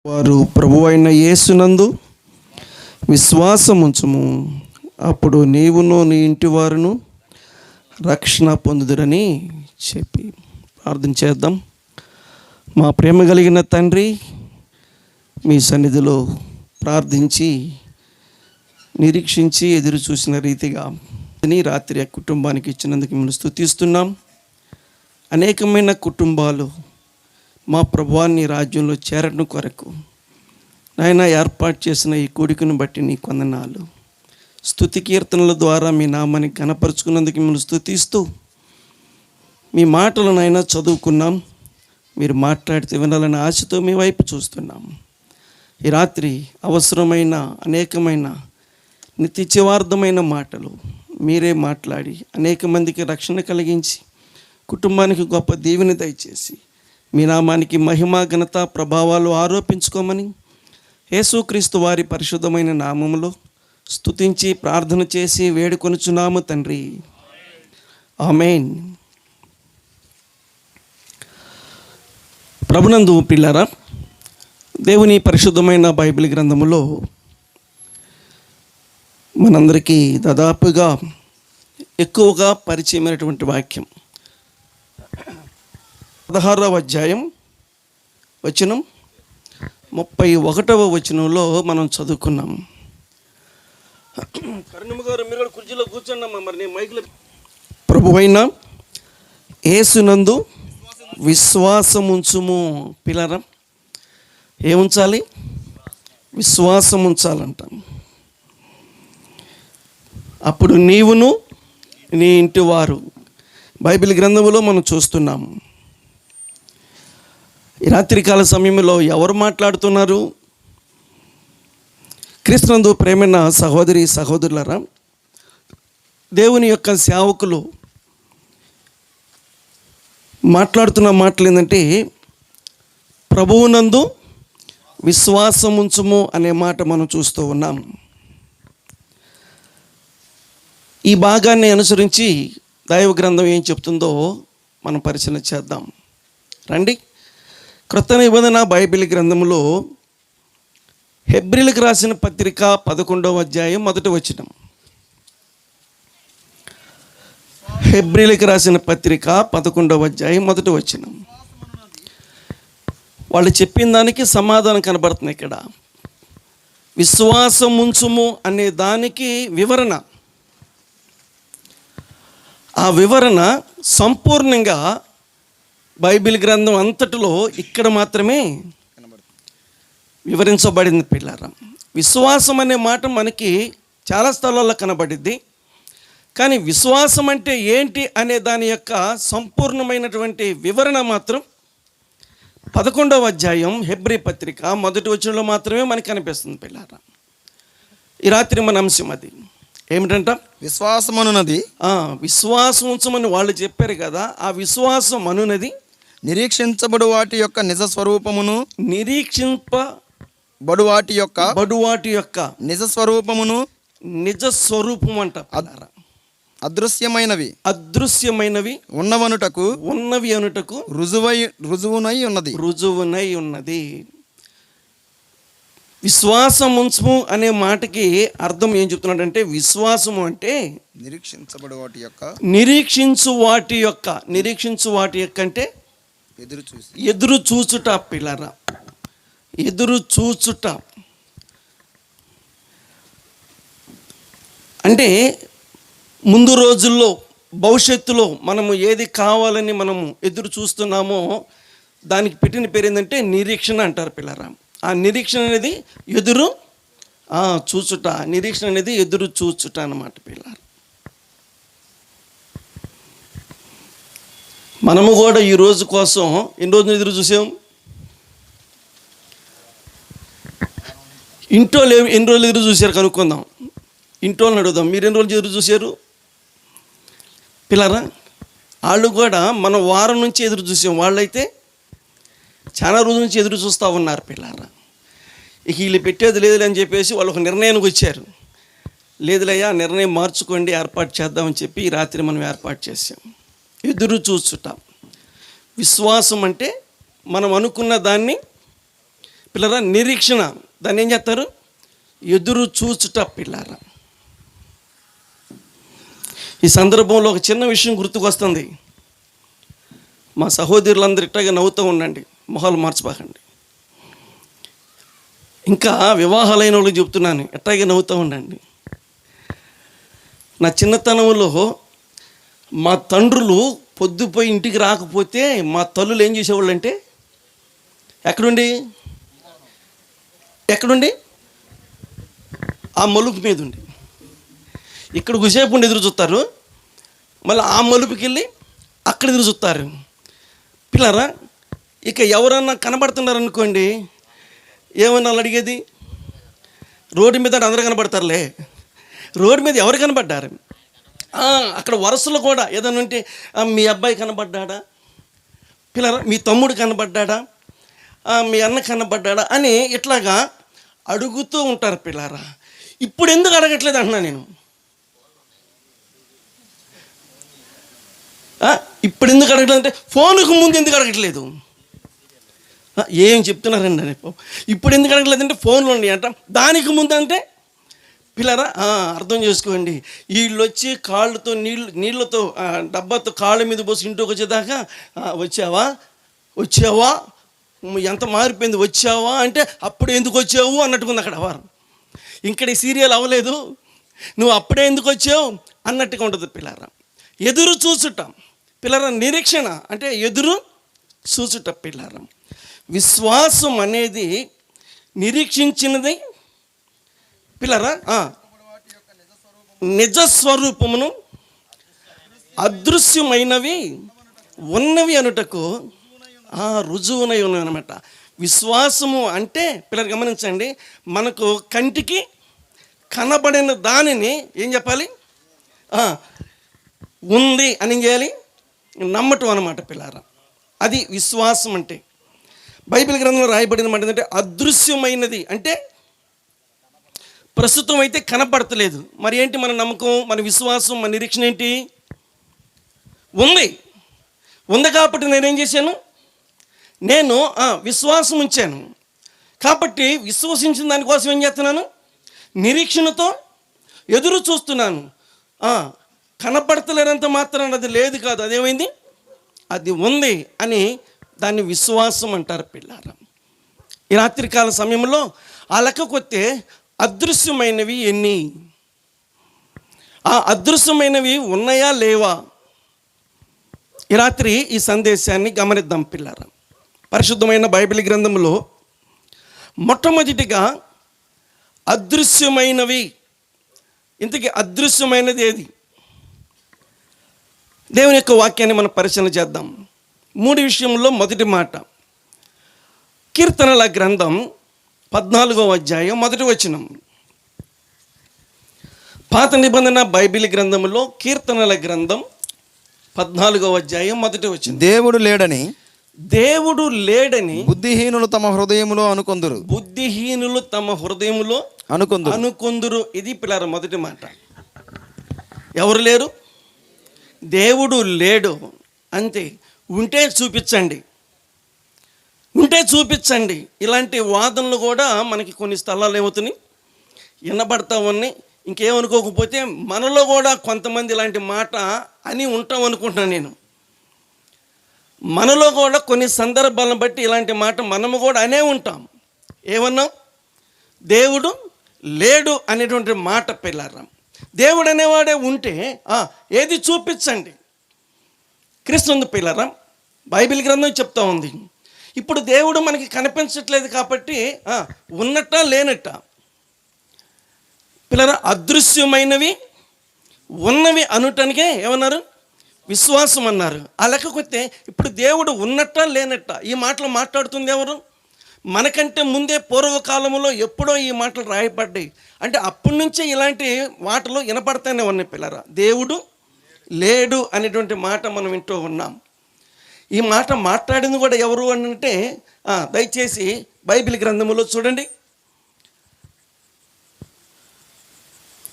వారు ప్రభువైన యేసునందు విశ్వాసముంచుము, అప్పుడు నీవును నీ ఇంటి వారును రక్షణ పొందుదురని చెప్పి ప్రార్థన చేద్దాం. మా ప్రేమ కలిగిన తండ్రి, మీ సన్నిధిలో ప్రార్థించి నిరీక్షించి ఎదురు చూసిన రీతిగా రాత్రి ఆ కుటుంబానికి ఇచ్చినందుకు మిమ్మల్ని స్తుతిస్తున్నాం. అనేకమైన కుటుంబాలు మా ప్రభువాన్ని రాజ్యంలో చేరడం కొరకు నాయన ఏర్పాటు చేసిన ఈ కూడికను బట్టి నీ వందనాలు. స్తుతి కీర్తనల ద్వారా మీ నామాన్ని ఘనపరుచుకున్నందుకు మిమ్మల్ని స్తుతిస్తూ మీ మాటలు నాయన చదువుకున్నాం. మీరు మాట్లాడితే వినాలని ఆశతో మీ వైపు చూస్తున్నాం. ఈ రాత్రి అవసరమైన అనేకమైన నిత్యవార్థమైన మాటలు మీరే మాట్లాడి అనేక మందికి రక్షణ కలిగించి కుటుంబానికి గొప్ప దీవెన దయచేసి మీ నామానికి మహిమ ఘనత ప్రభావాలు ఆరోపించుకోమని యేసుక్రీస్తు వారి పరిశుద్ధమైన నామములో స్తుతించి ప్రార్థన చేసి వేడుకొనుచున్నాము తండ్రి, ఆమేన్. ప్రభునందు పిల్లరా, దేవుని పరిశుద్ధమైన బైబిల్ గ్రంథములో మనందరికీ దాదాపుగా ఎక్కువగా పరిచయమైనటువంటి వాక్యం 16వ అధ్యాయం వచనం 31వ వచనంలో మనం చదువుకున్నాం. కరుణమ్మ గారు మీరు కుర్చీలో కూర్చోండమ్మా. మరి నేను మైక్లో ప్రభువైన యేసునందు విశ్వాసముంచుము. పిల్లరా, ఏముంచాలి? విశ్వాసం ఉంచాలంట. అప్పుడు నీవును నీ ఇంటి వారు. బైబిల్ గ్రంథంలో మనం చూస్తున్నాము. ఈ రాత్రికాల సమయంలో ఎవరు మాట్లాడుతున్నారు? క్రీస్తునందు ప్రేమైన సహోదరి సహోదరులారా, దేవుని యొక్క సేవకులు మాట్లాడుతున్న మాటలు ఏంటంటే, ప్రభువునందు విశ్వాసం ఉంచుము అనే మాట మనం చూస్తూ ఉన్నాం. ఈ భాగాన్ని అనుసరించి దైవ గ్రంథం ఏం చెప్తుందో మనం పరిశీలన చేద్దాం రండి. క్రొత్త నిబంధన బైబిల్ గ్రంథంలో హెబ్రీలకు రాసిన పత్రిక 11వ అధ్యాయం 1వ వచనం. హెబ్రీలకు రాసిన పత్రిక 11వ అధ్యాయం 1వ వచనం. వాళ్ళు చెప్పిన దానికి సమాధానం కనబడుతుంది ఇక్కడ. విశ్వాసం ఉంచుము అనే దానికి వివరణ. ఆ వివరణ సంపూర్ణంగా బైబిల్ గ్రంథం అంతటిలో ఇక్కడ మాత్రమే వివరించబడింది పిల్లరా. విశ్వాసం అనే మాట మనకి చాలా స్థలాల్లో కనబడిద్ది, కానీ విశ్వాసం అంటే ఏంటి అనే దాని యొక్క సంపూర్ణమైనటువంటి వివరణ మాత్రం 11వ అధ్యాయం హెబ్రీ పత్రిక 1వ వచనంలో మాత్రమే మనకు కనిపిస్తుంది పిల్లరా. ఈ రాత్రి మన అంశం అది ఏమిటంట? విశ్వాసం అనున్నది. విశ్వాసం ఉంచమని వాళ్ళు చెప్పారు కదా. ఆ విశ్వాసం అనున్నది నిరీక్షించబడు వాటి యొక్క నిజ స్వరూపమును, నిరీక్షింపబడు వాటి యొక్క నిజ స్వరూపమును, నిజ స్వరూపం అంట. అదృశ్యమైనవి ఉన్నవి అనుటకు రుజువునై ఉన్నది. విశ్వాసం ఉంచము అనే మాటకి అర్థం ఏం చెప్తున్నాడంటే, విశ్వాసము అంటే నిరీక్షించబడు వాటి యొక్క, నిరీక్షించు వాటి యొక్క అంటే ఎదురు చూచుట పిల్లరా. ఎదురు చూచుట అంటే ముందు రోజుల్లో భవిష్యత్తులో మనము ఏది కావాలని మనము ఎదురు చూస్తున్నామో దానికి పెట్టిన పేరు ఏంటంటే నిరీక్షణ అంటారు పిల్లరా. ఆ నిరీక్షణ అనేది ఎదురు చూచుట. నిరీక్షణ అనేది ఎదురు చూచుట అన్నమాట పిల్లలు. మనము కూడా ఈ రోజు కోసం ఎన్ని రోజులు ఎదురు చూసాం? ఇంట్లో ఎన్ని రోజులు ఎదురు చూశారు కనుక్కుందాం. ఇంట్లోని అడుగుదాం, మీరు ఎన్ని రోజులు ఎదురు చూశారు పిల్లరా? వాళ్ళు కూడా మనం వారం నుంచి ఎదురు చూసాం, వాళ్ళైతే చాలా రోజుల నుంచి ఎదురు చూస్తూ ఉన్నారు పిల్లరా. ఇక వీళ్ళు పెట్టేది లేదులే అని చెప్పేసి వాళ్ళు ఒక నిర్ణయానికి వచ్చారు. లేదులయ్యా, నిర్ణయం మార్చుకోండి, ఏర్పాటు చేద్దామని చెప్పి ఈ రాత్రి మనం ఏర్పాటు చేసాం. ఎదురు చూచుట. విశ్వాసం అంటే మనం అనుకున్న దాన్ని పిల్లరా నిరీక్షణ, దాన్ని ఏం చేస్తారు? ఎదురు చూచుట పిల్లరా. ఈ సందర్భంలో ఒక చిన్న విషయం గుర్తుకొస్తుంది. మా సహోదరులందరూ ఇట్లాగే నవ్వుతూ ఉండండి, మొహాలు మార్చిపోకండి. ఇంకా వివాహాలైన వాళ్ళకి చెప్తున్నాను, ఎట్లాగే నవ్వుతూ ఉండండి. నా చిన్నతనంలో మా తండ్రులు పొద్దుపోయి ఇంటికి రాకపోతే మా తల్లులు ఏం చేసేవాళ్ళు అంటే, ఎక్కడుండి ఆ మలుపు మీద ఉండి ఇక్కడ కుసేపు ఉండి ఎదురు చూస్తారు, మళ్ళీ ఆ మలుపుకి వెళ్ళి అక్కడ ఎదురు చూస్తారు. పిల్లరా, ఇక ఎవరన్నా కనబడుతున్నారనుకోండి, ఏమన్నా వాళ్ళు అడిగేది? రోడ్డు మీద అందరూ కనబడతారులే, రోడ్డు మీద ఎవరు కనబడ్డారు? అక్కడ వరుసలో కూడా ఏదైనా ఉంటే, మీ అబ్బాయి కనబడ్డా, పిల్లరా మీ తమ్ముడు కనబడ్డా, మీ అన్న కనబడ్డా అని ఇట్లాగా అడుగుతూ ఉంటారు పిల్లరా. ఇప్పుడు ఎందుకు అడగట్లేదు అంటున్నా నేను. ఇప్పుడు ఎందుకు అడగట్లేదు అంటే, ఫోన్కు ముందు ఎందుకు అడగట్లేదు? ఏం చెప్తున్నారండి అని. ఇప్పుడు ఎందుకు అడగట్లేదు అంటే, ఫోన్లు ఉన్నాయి అంట. దానికి ముందు అంటే పిల్లరా అర్థం చేసుకోండి, వీళ్ళు వచ్చి కాళ్ళతో నీళ్ళతో డబ్బాతో కాళ్ళ మీద పోసి ఇంటికి వచ్చేదాకా వచ్చావా ఎంత మారిపోయింది, వచ్చావా అంటే అప్పుడు ఎందుకు వచ్చావు అన్నట్టుకుంది అక్కడ వారు. ఇక్కడ ఈ సీరియల్ అవ్వలేదు, నువ్వు అప్పుడే ఎందుకు వచ్చావు అన్నట్టుగా ఉంటుంది పిల్లరా. ఎదురు చూచుట పిల్లరా, నిరీక్షణ అంటే ఎదురు చూచుట పిల్లరా. విశ్వాసం అనేది నిరీక్షించినది పిల్లరా, నిజస్వరూపమును అదృశ్యమైనవి ఉన్నవి అనుటకు రుజువునై ఉన్నవి అనమాట. విశ్వాసము అంటే పిల్లలు గమనించండి, మనకు కంటికి కనబడిన దానిని ఏం చెప్పాలి? ఉంది అని ఏం చేయాలి? నమ్మటం అనమాట పిల్లరా. అది విశ్వాసం అంటే. బైబిల్ గ్రంథంలో రాయబడిన మాట ఏంటంటే, అదృశ్యమైనది అంటే ప్రస్తుతం అయితే కనపడతలేదు. మరి ఏంటి మన నమ్మకం, మన విశ్వాసం, మన నిరీక్షణ ఏంటి? ఉంది కాబట్టి నేనేం చేశాను? నేను విశ్వాసం ఉంచాను కాబట్టి విశ్వసించిన దానికోసం ఏం చేస్తున్నాను? నిరీక్షణతో ఎదురు చూస్తున్నాను. కనపడతలేనంత మాత్రాన అది లేదు కాదు, అదేమైంది? అది ఉంది అని దాన్ని విశ్వాసం అంటారు పిల్లారా. ఈ రాత్రికాల సమయంలో ఆ లెక్కకొస్తే అదృశ్యమైనవి ఎన్ని? ఆ అదృశ్యమైనవి ఉన్నాయా లేవా? ఈ రాత్రి ఈ సందేశాన్ని గమనిద్దాం పిల్లారా. పరిశుద్ధమైన బైబిల్ గ్రంథంలో మొట్టమొదటిగా అదృశ్యమైనవి, ఇంతకీ అదృశ్యమైనది ఏది? దేవుని యొక్క వాక్యాన్ని మనం పరిశీలన చేద్దాం. 3 విషయంలో మొదటి మాట, కీర్తనల గ్రంథం 14వ అధ్యాయం 1వ వచనం. పాత నిబంధన బైబిల్ గ్రంథంలో కీర్తనల గ్రంథం 14వ అధ్యాయం 1వ వచనం. దేవుడు లేడని బుద్ధిహీనులు తమ హృదయములో అనుకొందురు. ఇది పిల్లల మొదటి మాట. ఎవరు లేరు? దేవుడు లేడు అంతే. ఉంటే చూపించండి. ఇలాంటి వాదనలు కూడా మనకి కొన్ని స్థలాలు ఏమవుతున్నాయి, వినబడతా ఉన్నాయి. ఇంకేమనుకోకపోతే మనలో కూడా కొంతమంది ఇలాంటి మాట అని ఉంటాం అనుకుంటున్నాను నేను. మనలో కూడా కొన్ని సందర్భాలను బట్టి ఇలాంటి మాట మనము కూడా అనే ఉంటాం. ఏమన్నాం? దేవుడు లేడు అనేటువంటి మాట పిల్లరా. దేవుడు అనేవాడే ఉంటే ఏది చూపించండి. క్రీస్తు పిల్లరా, బైబిల్ గ్రంథం చెప్తా ఉంది. ఇప్పుడు దేవుడు మనకి కనిపించట్లేదు కాబట్టి ఉన్నట్ట లేనట్ట పిల్లరా, అదృశ్యమైనవి ఉన్నవి అనుటానికే ఏమన్నారు? విశ్వాసం అన్నారు. ఆ లెక్కకొస్తే ఇప్పుడు దేవుడు ఉన్నట్ట లేనట్ట ఈ మాటలు మాట్లాడుతుంది ఎవరు? మనకంటే ముందే పూర్వకాలంలో ఎప్పుడో ఈ మాటలు రాయబడ్డాయి. అంటే అప్పటి నుంచే ఇలాంటి మాటలు వినపడతానే ఉన్నాయి పిల్లరా. దేవుడు లేడు అనేటువంటి మాట మనం వింటూ ఉన్నాం. ఈ మాట మాట్లాడింది కూడా ఎవరు అని అంటే దయచేసి బైబిల్ గ్రంథంలో చూడండి.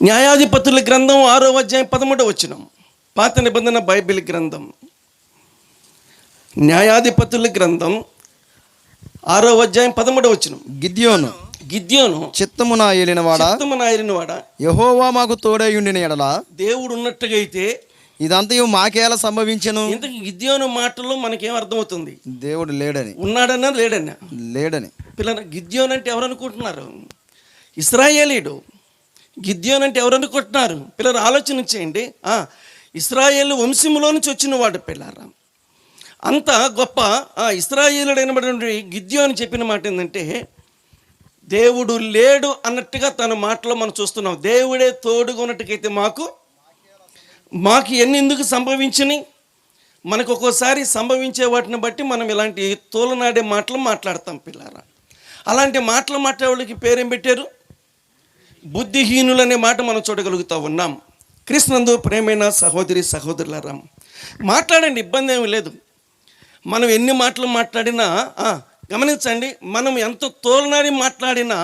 న్యాయాధిపతుల గ్రంథం 6వ అధ్యాయం 13వ వచనం. పాత నిబంధన బైబిల్ గ్రంథం న్యాయాధిపతుల గ్రంథం 6వ అధ్యాయం 13వ వచనం. గిద్యోను చిత్తమున ఏలినవాడా, యెహోవా మాకు తోడైయుండిన ఎడల దేవుడు ఉన్నట్టుగా అయితే ఇదంతయు మాకేలా సంభవించెను. ఇంతకు గిద్యోను మాటల్లో మనకేం అర్థమవుతుంది? దేవుడు లేడని. ఉన్నాడన్నా లేడన్నా? లేడని. పిల్లల గిద్యోను అంటే ఎవరు అనుకుంటున్నారు? ఇశ్రాయేలీయుడు. గిద్యోను అంటే ఎవరు అనుకుంటున్నారు? పిల్లలు ఆలోచన చేయండి. ఇశ్రాయేలు వంశంలో నుంచి వచ్చిన వాడు పిల్లరా. అంత గొప్ప ఇశ్రాయేలుడైనటువంటి గిద్యోను చెప్పిన మాట ఏంటంటే, దేవుడు లేడు అన్నట్టుగా తన మాటలో మనం చూస్తున్నాం. దేవుడే తోడుగా ఉన్నట్టుకైతే మాకు ఎందుకు సంభవించినాయి? మనకు ఒక్కోసారి సంభవించే వాటిని బట్టి మనం ఇలాంటి తోలనాడే మాటలు మాట్లాడతాం పిల్లారా. అలాంటి మాటలు మాట్లాడే వాళ్ళకి పేరేం పెట్టారు? బుద్ధిహీనులు అనే మాట మనం చూడగలుగుతూ ఉన్నాం. క్రీస్తునందు ప్రేమైన సహోదరులారా, మాట్లాడండి, ఇబ్బంది ఏమీ లేదు. మనం ఎన్ని మాటలు మాట్లాడినా గమనించండి, మనం ఎంత తోలనాడి మాట్లాడినా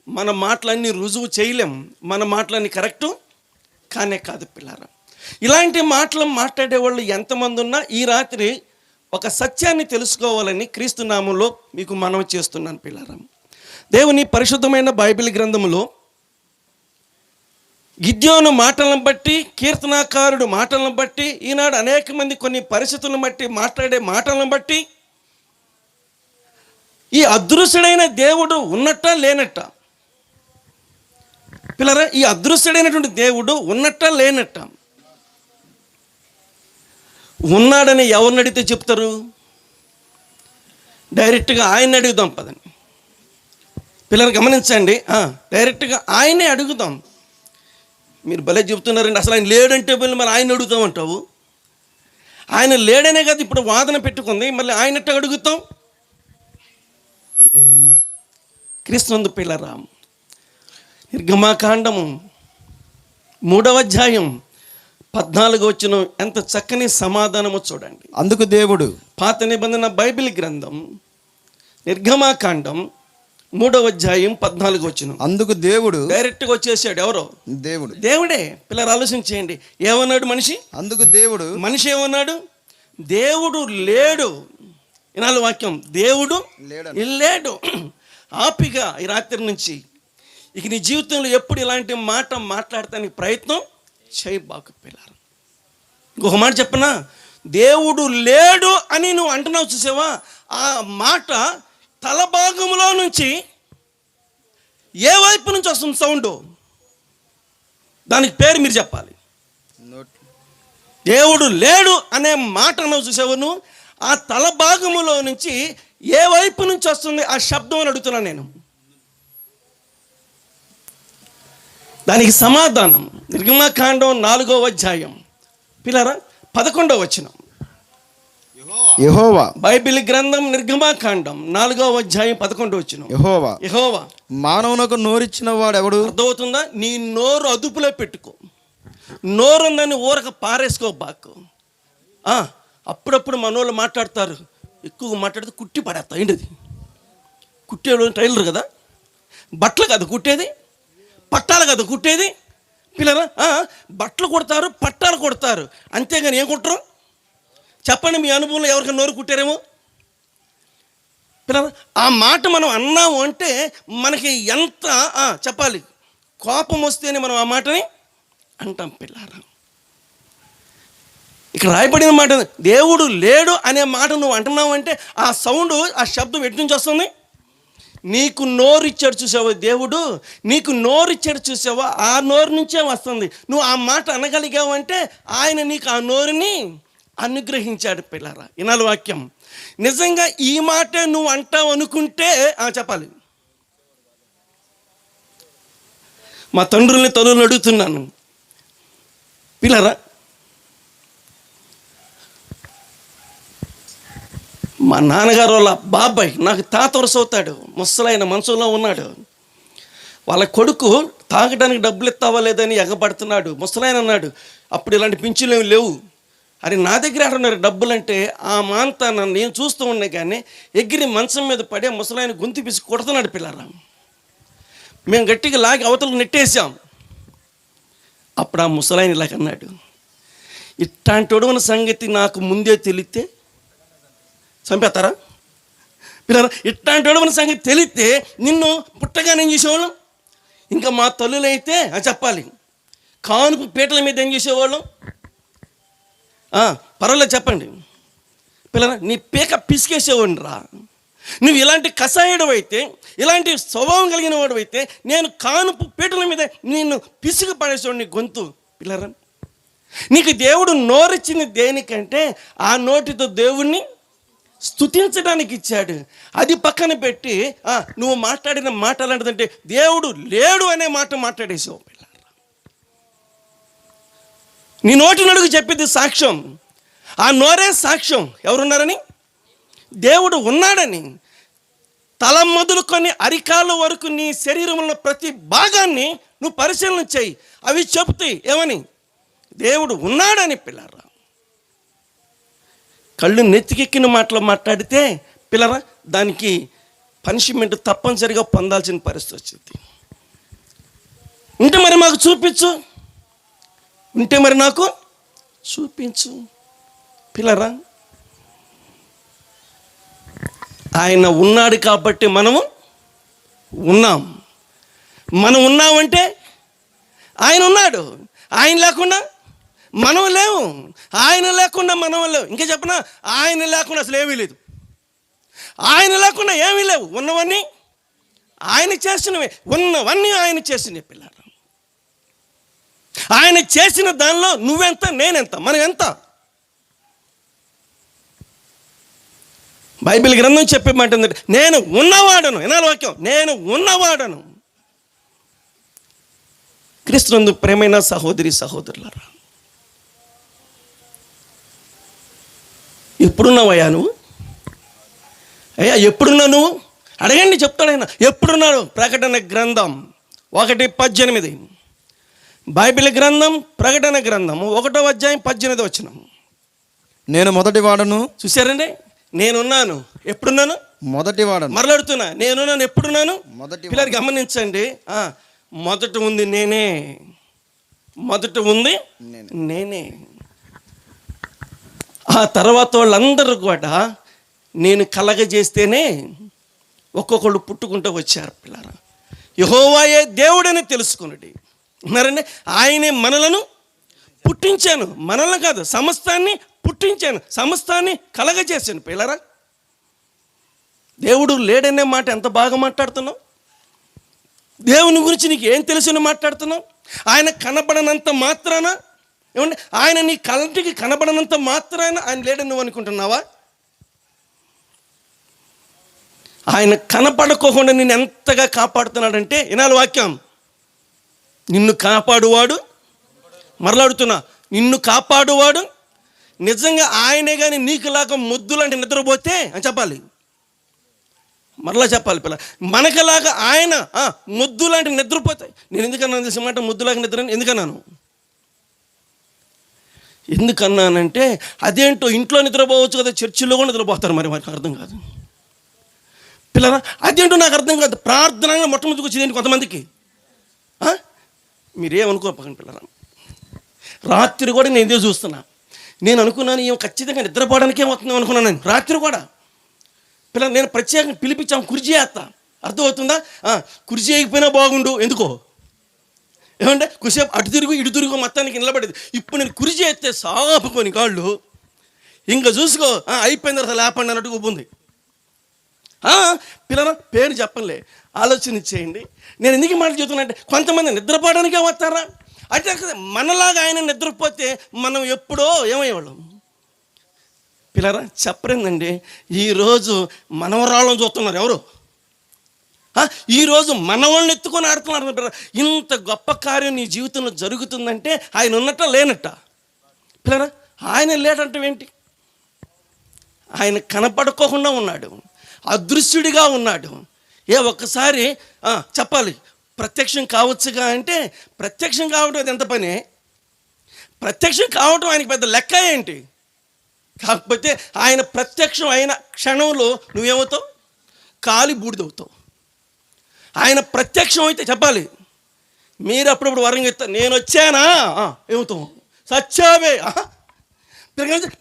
మన మాటలన్నీ రుజువు చేయలేం. మన మాటలన్నీ కరెక్టు కానే కాదు పిల్లారా. ఇలాంటి మాటలు మాట్లాడేవాళ్ళు ఎంతమంది ఉన్నా ఈ రాత్రి ఒక సత్యాన్ని తెలుసుకోవాలని క్రీస్తు నామంలో మీకు మనవి చేస్తున్నాను పిల్లారా. దేవుని పరిశుద్ధమైన బైబిల్ గ్రంథములో గిద్యోను మాటలను బట్టి, కీర్తనాకారుడు మాటలను బట్టి, ఈనాడు అనేక మంది కొన్ని పరిస్థితులను బట్టి మాట్లాడే మాటలను బట్టి ఈ అదృశ్యుడైన దేవుడు ఉన్నట్టా లేనట్టా? పిల్లరా, ఈ అదృశ్యుడైనటువంటి దేవుడు ఉన్నట్టా లేనట్టా? ఉన్నాడని ఎవరిని అడిగితే చెప్తారు? డైరెక్ట్గా ఆయన్ని అడుగుదాం పదండి. పిల్లలు గమనించండి, డైరెక్ట్గా ఆయనే అడుగుదాం. మీరు భలే చెప్తున్నారండి. అసలు ఆయన లేడంటే మరి ఆయన అడుగుతామంటావు. ఆయన లేడనే కదా ఇప్పుడు వాదన పెట్టుకుంది, మళ్ళీ ఆయనట్టు అడుగుతాం. క్రీస్తునందు పిల్లరా, నిర్గమాకాండము 3వ అధ్యాయం 14వ వచనం ఎంత చక్కని సమాధానమో చూడండి. అందుకు దేవుడు, పాత నిబంధన బైబిల్ గ్రంథం నిర్గమాకాండం 3వ అధ్యాయం 14వ వచనం. అందుకు దేవుడు డైరెక్ట్గా వచ్చేసాడు. ఎవరో? దేవుడే. పిల్లలు ఆలోచించేయండి, ఏమన్నాడు మనిషి? అందుకు దేవుడు, మనిషి ఏమన్నాడు? దేవుడు లేడు. ఇనాలి వాక్యం, దేవుడు లేడు. ఆపిగా ఈ రాత్రి నుంచి ఇక నీ జీవితంలో ఎప్పుడు ఇలాంటి మాట మాట్లాడటానికి ప్రయత్నం చేయబాకు పిల్లలు. ఇంకొక మాట చెప్పనా, దేవుడు లేడు అని నువ్వు అంటున్నావు చూసావా, ఆ మాట తల భాగంలో నుంచి ఏ వైపు నుంచి వస్తుంది సౌండ్? దానికి పేరు మీరు చెప్పాలి. దేవుడు లేడు అనే మాట నువ్వు చూసావు, నువ్వు ఆ తల భాగములో నుంచి ఏ వైపు నుంచి వస్తుంది ఆ శబ్దం అని అడుగుతున్నాను నేను. దానికి సమాధానం నిర్గమాకాండం 4వ అధ్యాయం పిల్లరా 11వ వచనం. యెహోవా, బైబిల్ గ్రంథం నిర్గమాకాండం 4వ అధ్యాయం 11వ వచనం. యెహోవా మానవునకు నోరిచ్చిన వాడు ఎవడు? అర్థమవుతుందా? నీ నోరు అదుపులో పెట్టుకో. నోరు ఉందని ఊరక పారేసుకోబాకు. అప్పుడప్పుడు మనోళ్ళు మాట్లాడతారు, ఎక్కువగా మాట్లాడితే కుట్టి పడేస్తా. ఏంటిది? కుట్టేడు టైలర్ కదా, బట్టలు కదా కుట్టేది, పట్టాలు కదా కుట్టేది. పిల్లరా, బట్టలు కొడతారు, పట్టాలు కొడతారు, అంతేగాని ఏం కుట్టరు? చెప్పండి, మీ అనుభవంలో ఎవరికైనా నోరు కుట్టారేమో? పిల్లరా, ఆ మాట మనం అన్నాము అంటే మనకి ఎంత చెప్పాలి, కోపం వస్తేనే మనం ఆ మాటని అంటాం పిల్లారా. ఇక్కడ రాయబడిన మాట, దేవుడు లేడు అనే మాట నువ్వు అంటున్నావు అంటే ఆ సౌండ్, ఆ శబ్దం ఎటు నుంచి వస్తుంది? నీకు నోరు ఇచ్చాడు చూసావా దేవుడు, నీకు నోరు ఇచ్చాడు చూసావా, ఆ నోరు నుంచే వస్తుంది. నువ్వు ఆ మాట అనగలిగావు అంటే ఆయన నీకు ఆ నోరుని అనుగ్రహించాడు పిల్లరా. ఇనాలి వాక్యం. నిజంగా ఈ మాటే నువ్వు అంటావు అనుకుంటే చెప్పాలి. మా తండ్రుల్ని తల్లులను అడుగుతున్నాను పిల్లరా, మా నాన్నగారు వాళ్ళ బాబాయ్ నాకు తాత వరుస అవుతాడు, ముసలైన మనసులో ఉన్నాడు. వాళ్ళ కొడుకు తాగడానికి డబ్బులు ఇస్తావా లేదని ఎగబడుతున్నాడు. ముసలైన అన్నాడు, అప్పుడు ఇలాంటి పింఛన్లు ఏమి లేవు. అరే నా దగ్గర అంటున్నారు డబ్బులు అంటే, ఆ మాంత నన్ను నేను చూస్తూ ఉన్నాయి కానీ ఎగిరి మంచం మీద పడే ముసలైన గొంతు పిసి కొడుతున్నాడు పిల్లరా. మేము గట్టిగా లాగి అవతలకు నెట్టేసాం. అప్పుడు ఆ ముసలైన ఇలాగ అన్నాడు, ఇట్లాంటి ఒడవన సంగతి నాకు ముందే తెలిస్తే చంపేస్తారా? పిల్లరా, ఇట్లాంటి వాడు మన సంగతి తెలిస్తే నిన్ను పుట్టగానే ఏం చేసేవాళ్ళం? ఇంకా మా తల్లులైతే చెప్పాలి, కానుపు పీటల మీద ఏం చేసేవాళ్ళం? పర్వాలేదు చెప్పండి పిల్లరా, నీ పీక పిసికేసేవాడిని రా. నువ్వు ఇలాంటి కషాయుడు అయితే, ఇలాంటి స్వభావం కలిగిన వాడు అయితే, నేను కానుపు పీటల మీద నిన్ను పిసికి పడేసేవాడిని గొంతు. పిల్లరా, నీకు దేవుడు నోరిచ్చింది దేనికంటే ఆ నోటితో దేవుణ్ణి స్తుతించడానికి ఇచ్చాడు. అది పక్కన పెట్టి నువ్వు మాట్లాడిన మాట అలాంటిదంటే దేవుడు లేడు అనే మాట మాట్లాడేసావు. పిల్లరా, నీ నోటి నడుగు చెప్పింది సాక్ష్యం, ఆ నోరే సాక్ష్యం ఎవరున్నారని, దేవుడు ఉన్నాడని. తల మొదలుకొని అరికాల వరకు నీ శరీరంలో ప్రతి భాగాన్ని నువ్వు పరిశీలన చేయి, అవి చెప్తాయి ఏమని, దేవుడు ఉన్నాడని. పిల్లరా, కళ్ళు నెత్తికెక్కిన మాటలు మాట్లాడితే పిల్లరా, దానికి పనిష్మెంట్ తప్పనిసరిగా పొందాల్సిన పరిస్థితి వచ్చింది. ఉంటే మరి మాకు చూపించు, ఉంటే మరి నాకు చూపించు. పిల్లరా, ఆయన ఉన్నాడు కాబట్టి మనము ఉన్నాం. మనం ఉన్నామంటే ఆయన ఉన్నాడు, ఆయన లేకుండా మనం లేవు, ఆయన లేకుండా మనం లేవు. ఇంకా చెప్పనా, ఆయన లేకుండా అసలు ఏమీ లేదు, ఆయన లేకుండా ఏమీ లేవు. ఉన్నవన్నీ ఆయన చేసినవే, ఉన్నవన్నీ ఆయన చేసినవి. పిల్లరా, ఆయన చేసిన దానిలో నువ్వెంత, నేనెంత, మనం ఎంత? బైబిల్ గ్రంథం చెప్పే మాట ఏంటంటే, నేను ఉన్నవాడను. వినాలి వాక్యం, నేను ఉన్నవాడను. క్రీస్తునందు ప్రేమైన సహోదరి సహోదరులారా, ఎప్పుడున్నావయ్యా నువ్వు? అయ్యా ఎప్పుడున్నావు నువ్వు అడగండి, చెప్తాడైనా. ఎప్పుడున్నాడు? ప్రకటన గ్రంథం 1:18, బైబిల్ గ్రంథం ప్రకటన గ్రంథము 1వ అధ్యాయం 18వ వచనం. నేను మొదటి వాడను. చూశారండి, నేనున్నాను. ఎప్పుడున్నాను? మొదటి వాడను. మరలాడుతున్నా, నేనున్నాను. ఎప్పుడున్నాను? మొదటి. పిల్లలు గమనించండి, మొదట ఉంది నేనే, మొదట ఉంది నేనే. ఆ తర్వాత వాళ్ళందరూ కూడా నేను కలగజేస్తేనే ఒక్కొక్కళ్ళు పుట్టుకుంటూ వచ్చారు. పిల్లరా, యెహోవాయే దేవుడని తెలుసుకున్నది ఉన్నారండి. ఆయనే మనలను పుట్టించాను, మనల్ని కాదు సమస్తాన్ని పుట్టించాను, సమస్తాన్ని కలగజేశాను. పిల్లరా, దేవుడు లేడనే మాట ఎంత బాగా మాట్లాడుతున్నావు. దేవుని గురించి నీకు ఏం తెలుసని మాట్లాడుతున్నావు. ఆయన కనబడనంత మాత్రాన, ఏమంటే ఆయన నీ కంటికి కనబడనంత మాత్రాన ఆయన లేడని నువ్వు అనుకుంటున్నావా? ఆయన కనపడకోకుండా నిన్ను ఎంతగా కాపాడుతున్నాడంటే, వినాలి వాక్యం, నిన్ను కాపాడువాడు, మరలాడుతున్నా, నిన్ను కాపాడువాడు నిజంగా ఆయనే. కానీ నీకులాగా ముద్దులాంటి నిద్రపోతే అని చెప్పాలి, మరలా చెప్పాలి పిల్ల, మనకులాగా ఆయన ముద్దులాంటి నిద్రపోతాయి. నేను ఎందుకన్నాను తెలిసిన మాట, ముద్దులాగా నిద్ర ఎందుకన్నానంటే అదేంటో ఇంట్లో నిద్రపోవచ్చు కదా, చర్చిలో కూడా నిద్రపోతారు. మరి మనకు అర్థం కాదు పిల్లరా, అదేంటో నాకు అర్థం కాదు. ప్రార్థన మొట్టమొదటికి వచ్చింది కొంతమందికి. మీరేమనుకోపకండి పిల్లరా, రాత్రి కూడా నేను ఇదే చూస్తున్నా. నేను అనుకున్నాను ఏమో ఖచ్చితంగా నిద్రపోవడానికే వస్తున్నాం అనుకున్నాను నేను రాత్రి కూడా. పిల్లలు నేను ప్రత్యేకంగా పిలిపించాము కుర్చీ వేస్తా, అర్థమవుతుందా? కుర్చీ అయిపోయినా బాగుండు, ఎందుకో ఏమంటే కుసేపు అటు తిరుగు ఇటు తిరుగు మొత్తానికి నిలబడేది. ఇప్పుడు నేను కుర్చీ ఎత్తే సాపుకొని కాళ్ళు ఇంకా చూసుకో అయిపోయిన తర్వాత లేపండి అన్నట్టుగా ఉంది. పిల్లల పేరు చెప్పలే, ఆలోచన చేయండి. నేను ఎందుకు మాట చెబుతున్నా అంటే, కొంతమంది నిద్రపోవడానికే వస్తారా? అంటే మనలాగా ఆయన నిద్రపోతే మనం ఎప్పుడో ఏమయ్యేవాళ్ళం. పిల్లరా చెప్పరేందండి, ఈరోజు మనవరాళ్ళని చూస్తున్నారు ఎవరు, ఈరోజు మనవాళ్ళని ఎత్తుకొని ఆడుతున్నారు. ఇంత గొప్ప కార్యం నీ జీవితంలో జరుగుతుందంటే ఆయన ఉన్నట్ట లేనట్ట. పిల్లరా ఆయన లేడంటే ఏంటి? ఆయన కనపడుకోకుండా ఉన్నాడు, అదృశ్యుడిగా ఉన్నాడు. ఒక్కసారి చెప్పాలి ప్రత్యక్షం కావచ్చుగా అంటే, ప్రత్యక్షం కావడం అది ఎంత పని? ప్రత్యక్షం కావడం ఆయనకి పెద్ద లెక్క ఏంటి? కాకపోతే ఆయన ప్రత్యక్షం అయిన క్షణంలో నువ్వేమవుతావు? కాలి బూడిదవుతావు. ఆయన ప్రత్యక్షం అయితే చెప్పాలి, మీరు అప్పుడప్పుడు వరంగా ఇస్తారు, నేను వచ్చానా ఏమవుతావు? సచ్చావే.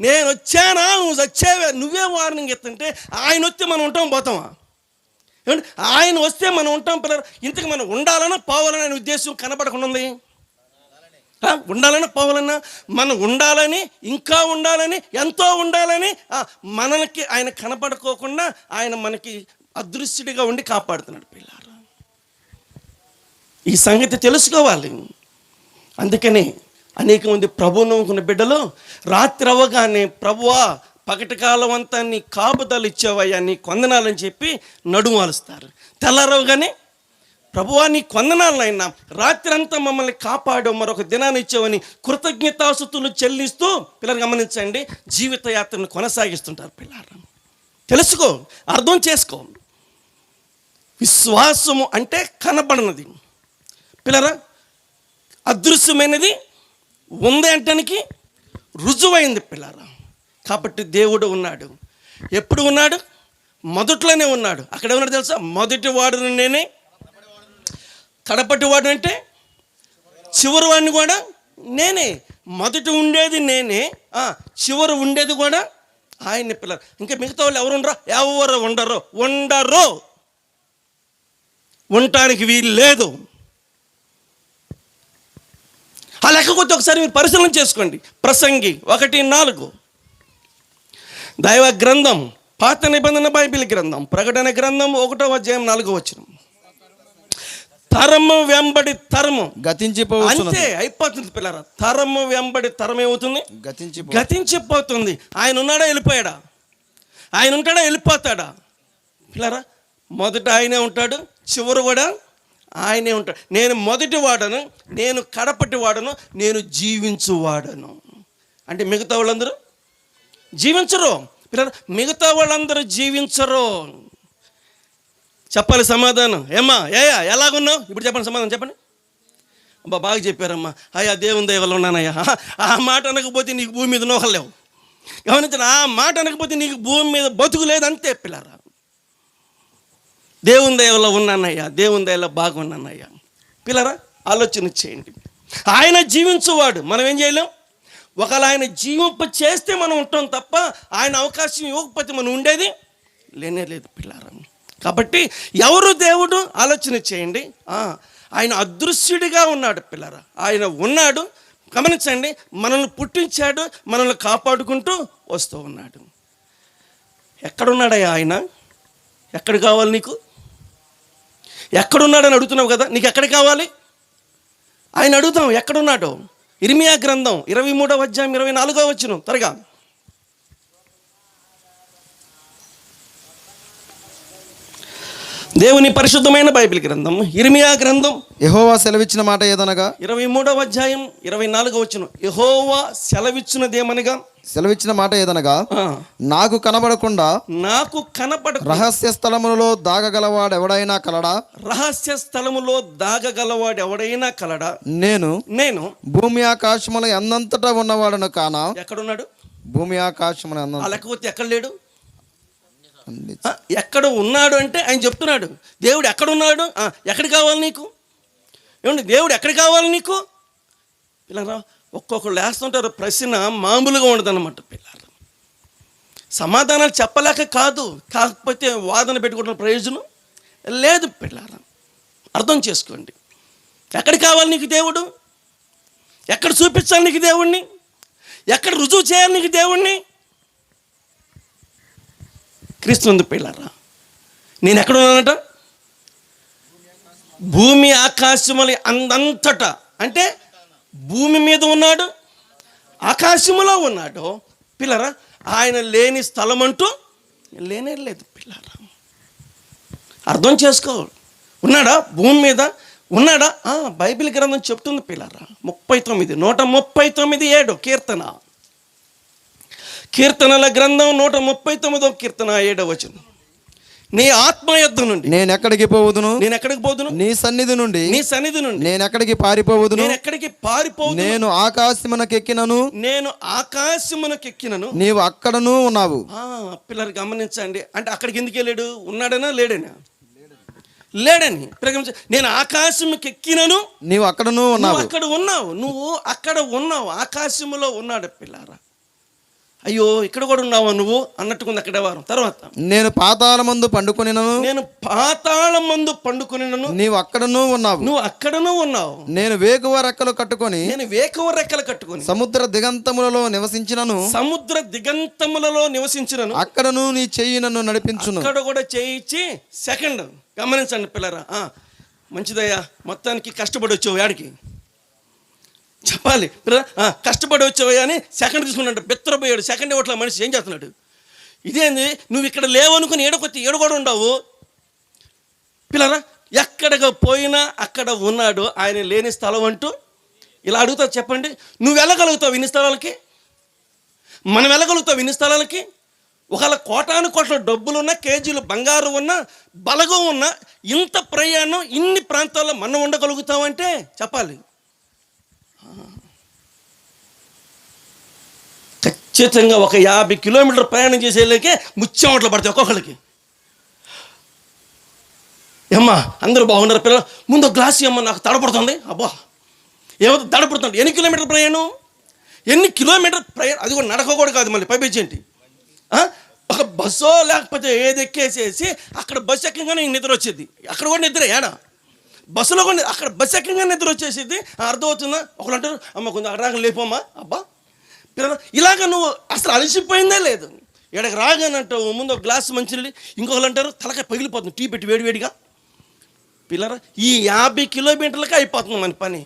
నేను వచ్చానా, నువ్వు చచ్చేవే, నువ్వే వార్నింగ్ ఇస్తుంటే ఆయన వస్తే మనం ఉంటాం పోతామా? ఏమంటే ఆయన వస్తే మనం ఉంటాం పిల్లలు. ఇంతకు మనం ఉండాలన్నా పోవాలన్నా అనే ఉద్దేశం కనపడకుండా ఉంది. ఉండాలన్నా పోవాలన్నా మనం ఉండాలని, ఇంకా ఉండాలని, ఎంతో ఉండాలని మనకి ఆయన కనపడుకోకుండా ఆయన మనకి అదృశ్యుడిగా ఉండి కాపాడుతున్నాడు పిల్లారా. ఈ సంగతి తెలుసుకోవాలి. అందుకని అనేక మంది ప్రభువు నమ్ముకున్న బిడ్డలు రాత్రి అవ్వగానే ప్రభువా పగటి కాలం అంతా నీ కాపుదలు ఇచ్చావయ్యా, నీ కొందనాలని చెప్పి నడుమాలుస్తారు. తెల్లారవగానే ప్రభువా నీ కొందనాలనైనా రాత్రి అంతా మమ్మల్ని కాపాడు, మరొక దినాన్ని ఇచ్చావని కృతజ్ఞతాస్తుతులు చెల్లిస్తూ పిల్లలు గమనించండి జీవిత యాత్రను కొనసాగిస్తుంటారు. పిల్లలు తెలుసుకో, అర్థం చేసుకో. విశ్వాసము అంటే కనబడినది పిల్లరా, అదృశ్యమైనది ఉంది అంటానికి రుజువైంది పిల్లరా. కాబట్టి దేవుడు ఉన్నాడు. ఎప్పుడు ఉన్నాడు? మొదట్లోనే ఉన్నాడు. అక్కడ ఉన్నాడు తెలుసా? మొదటి వాడును నేనే, కడపటి వాడు అంటే చివరి వాడిని కూడా నేనే. మొదటి ఉండేది నేనే, చివరి ఉండేది కూడా ఆయన్ని పిల్లలు. ఇంకా మిగతా వాళ్ళు ఎవరు ఉండరా? ఎవరు ఉండరు, ఉండటానికి వీలు లేదు. ఆ లెక్క కొద్ది ఒకసారి మీరు పరిశీలన చేసుకోండి. ప్రసంగి 1:4 దైవ గ్రంథం, పాత నిబంధన బైబిల్ గ్రంథం, ప్రకటన గ్రంథం 1:4 తరము వెంబడి తరము గతించిపోతుంది. అంతే, అయిపోతుంది పిల్లరా. తరము వెంబడి తరం ఏమవుతుంది? గతించిపోతుంది. ఆయన ఉన్నాడా, వెళ్ళిపోయాడా? ఆయన ఉంటాడా, వెళ్ళిపోతాడా? పిల్లరా, మొదట ఆయనే ఉంటాడు, చివరి కూడా ఆయనే ఉంటాడు. నేను మొదటి వాడను, నేను కడపటి వాడను, నేను జీవించువాడను. అంటే మిగతా వాళ్ళందరూ జీవించరు పిల్లలు, మిగతా వాళ్ళందరూ జీవించరు. చెప్పాలి సమాధానం. ఏమ్మా ఎలాగున్నావు ఇప్పుడు చెప్పండి, సమాధానం చెప్పండి. అబ్బా బాగా చెప్పారమ్మా, అయ్యా దేవుని దయ వల్ల ఉన్నానయ్యా. ఆ మాట అనకపోతే నీకు భూమి మీద నోహలేవు. గమనించిన, ఆ మాట అనకపోతే నీకు భూమి మీద బతుకు లేదు, అంతే పిల్లరా. దేవుని దయలో ఉన్నానయ్యా, దేవుని దయలో బాగున్నానయ్యా. పిల్లరా ఆలోచన చేయండి. ఆయన జీవించువాడు, మనం ఏం చేయలేం. ఒకవేళ ఆయన జీవింప చేస్తే మనం ఉంటాం తప్ప ఆయన అవకాశం ఇవ్వకపోతే మనం ఉండేది లేనే లేదు పిల్లరా. కాబట్టి ఎవరు దేవుడు ఆలోచన చేయండి. ఆయన అదృశ్యుడిగా ఉన్నాడు పిల్లరా. ఆయన ఉన్నాడు, గమనించండి. మనల్ని పుట్టించాడు, మనల్ని కాపాడుకుంటూ వస్తూ ఉన్నాడు. ఎక్కడున్నాడయ్యా ఆయన? ఎక్కడ కావాలి నీకు? ఎక్కడున్నాడని అడుగుతున్నావు కదా, నీకు ఎక్కడ కావాలి? ఆయన అడుగుతాం ఎక్కడున్నాడో. ఇర్మియా గ్రంథం 23:24 త్వరగా. దేవుని పరిశుద్ధమైన బైబిల్ గ్రంథం ఇర్మియా గ్రంథం. యెహోవా సెలవిచ్చిన మాట ఏదనగా 23:24 యెహోవా సెలవిచ్చినదేమనగా, సెలవిచ్చిన మాట ఏదనగా, నాకు కనబడకుండా రహస్య స్థలములలో దాగగలవాడు ఎవడైనా కలడా? రహస్య స్థలములో దాగగలవాడు ఎవడైనా కలడా? నేను భూమి ఆకాశముల ఎందంతటా ఉన్నవాడను కానా? ఎక్కడున్నాడు? భూమి ఆకాశముల లేకపోతే ఎక్కడ లేడు? ఎక్కడ ఉన్నాడు అంటే ఆయన చెప్తున్నాడు. దేవుడు ఎక్కడున్నాడు? ఎక్కడ కావాలి నీకు? ఏమండి, దేవుడు ఎక్కడ కావాలి నీకు? పిల్లరా, ఒక్కొక్కరు వేస్తుంటారు ప్రశ్న, మామూలుగా ఉండదన్నమాట పిల్లలు. సమాధానాలు చెప్పలేక కాదు, కాకపోతే వాదన పెట్టుకుంటున్న ప్రయోజనం లేదు పిల్లరా. అర్థం చేసుకోండి. ఎక్కడ కావాలి నీకు దేవుడు? ఎక్కడ చూపించాలి నీకు దేవుణ్ణి? ఎక్కడ రుజువు చేయాలి నీకు దేవుణ్ణి? క్రీస్తు పిల్లరా, నేను ఎక్కడున్నానట? భూమి ఆకాశములు అందంతటా, అంటే భూమి మీద ఉన్నాడు, ఆకాశములో ఉన్నాడు పిల్లరా. ఆయన లేని స్థలం అంటూ లేనే లేదు పిల్లరా. అర్థం చేసుకో. ఉన్నాడా? భూమి మీద ఉన్నాడా? బైబిల్ గ్రంథం చెప్తుంది పిల్లరా. 139:7 కీర్తనల గ్రంథం 139:7 నీ ఆత్మ యొద్ద నుండి నేను ఎక్కడికి పోవుదును? నీ సన్నిధి నుండి నేను ఎక్కడికి పారిపోవుదును? నేను ఆకాశమునకెక్కినను నీవు అక్కడను ఉన్నావు. పిల్లలు గమనించండి. అంటే అక్కడికి ఎందుకు వెళ్ళాడు? ఉన్నాడనా లేడనా? లేడని. నేను ఆకాశముకెక్కినను నీవు అక్కడను ఉన్నావు. అక్కడ ఉన్నావు, నువ్వు అక్కడ ఉన్నావు, ఆకాశములో ఉన్నాడు పిల్లారా. అయ్యో ఇక్కడ కూడా ఉన్నావా నువ్వు అన్నట్టుకుంది అక్కడే వారం. తర్వాత నేను పాతాళమందు పండుకొనినను, నేను పాతాళం మందు పండుకొనినను, నీవు అక్కడనూ ఉన్నావు. నువ్వు అక్కడనూ ఉన్నావు. నేను వేకువ రెక్కలు కట్టుకొని నేను వేకువ రెక్కలు కట్టుకొని సముద్ర దిగంతములలో నివసించినను, సముద్ర దిగంతములలో నివసించినను, అక్కడను నీ చెయ్యి నన్ను నడిపించును. అక్కడ కూడా చేయించి. సెకండ్ గమనించండి పిల్లరా, మంచిదయ్యా, మొత్తానికి కష్టపడి వచ్చావు. యాడికి చెప్పాలి పిల్లరా, కష్టపడి వచ్చావయ్యా అని సెకండ్ తీసుకున్నాడు. బెత్తరపోయాడు. సెకండ్ ఇవ్వట్ల మనిషి ఏం చేస్తున్నాడు? ఇదేంది, నువ్వు ఇక్కడ లేవనుకుని ఏడు కూడా ఉండవు పిల్లరా. ఎక్కడికి పోయినా అక్కడ ఉన్నాడు. ఆయన లేని స్థలం అంటూ ఇలా అడుగుతావు. చెప్పండి, నువ్వు వెళ్ళగలుగుతావు ఇన్ని స్థలాలకి? మనం వెళ్ళగలుగుతావు ఇన్ని స్థలాలకి? ఒకవేళ కోటాను కోట్ల డబ్బులున్నా, కేజీలు బంగారు ఉన్నా, బలగం ఉన్నా, ఇంత ప్రయాణం ఇన్ని ప్రాంతాల్లో మనం ఉండగలుగుతామంటే చెప్పాలి ఖచ్చితంగా ఒక 50 కిలోమీటర్ ప్రయాణం చేసేళ్ళకే ముచ్చెమట్లు పడతాయి ఒక్కొక్కరికి. ఏమ్మా అందరూ బాగున్నారు పిల్లలు? ముందు ఒక గ్లాస్ ఏమో, నాకు తడపడుతుంది. అబ్బా ఏమో తడపడుతుంది. ఎన్ని కిలోమీటర్ ప్రయాణం? ఎన్ని కిలోమీటర్ ప్రయాణం? అది కూడా నడక కూడా కాదు. మళ్ళీ పైపెచ్చేంటి, ఒక బస్సో లేకపోతే ఏది ఎక్కేసేసి అక్కడ బస్సు ఎక్కగానే నిద్ర వచ్చేది. అక్కడ కూడా నిద్ర ఏడా, బస్సులో కూడా అక్కడ బస్సు ఎక్కగానే నిద్ర వచ్చేసేది. అర్థమవుతుందా? ఒకరు అంటారు, అమ్మ కొంచెం అక్కడ రాక లేపమ్మా. అబ్బా పిల్లలు, ఇలాగ నువ్వు అసలు అలసిపోయిందే లేదు. ఎక్కడికి రాగానంటావు, ముందు ఒక గ్లాసు మంచినీళ్ళు. ఇంకొకరు అంటారు తలకాయ పగిలిపోతుంది టీ పెట్టి వేడివేడిగా. పిల్లరా, ఈ 50 కిలోమీటర్లకి అయిపోతుంది మన పని.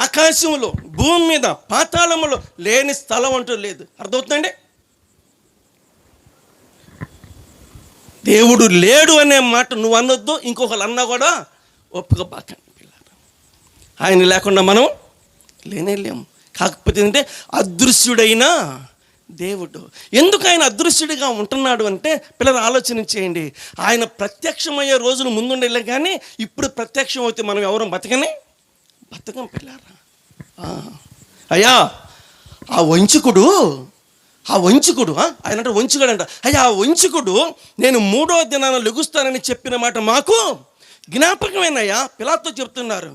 ఆకాశంలో, భూమి మీద, పాతాళంలో లేని స్థలం అంటూ లేదు. అర్థమవుతుందండి? దేవుడు లేడు అనే మాట నువ్వు అనొద్దు, ఇంకొకరు అన్నా కూడా ఒప్పుకోబాకండి పిల్లలు. ఆయన లేకుండా మనం లేనేలేము. కాకపోతే ఏంటంటే అదృశ్యుడైన దేవుడు. ఎందుకు ఆయన అదృశ్యుడిగా ఉంటున్నాడు అంటే పిల్లలు ఆలోచన చేయండి. ఆయన ప్రత్యక్షమయ్యే రోజులు ముందుండేలే, కానీ ఇప్పుడు ప్రత్యక్షం అవుతే మనం ఎవరు బతకం పిల్లారా. అయ్యా ఆ వంచుకుడు ఆయన అంటే వంచుకుడు అంట. అయ్యా ఆ వంచుకుడు నేను 3వ దినాన లెగుస్తానని చెప్పిన మాట మాకు జ్ఞాపకమేనయ్యా. పిలాతో చెప్తున్నారు,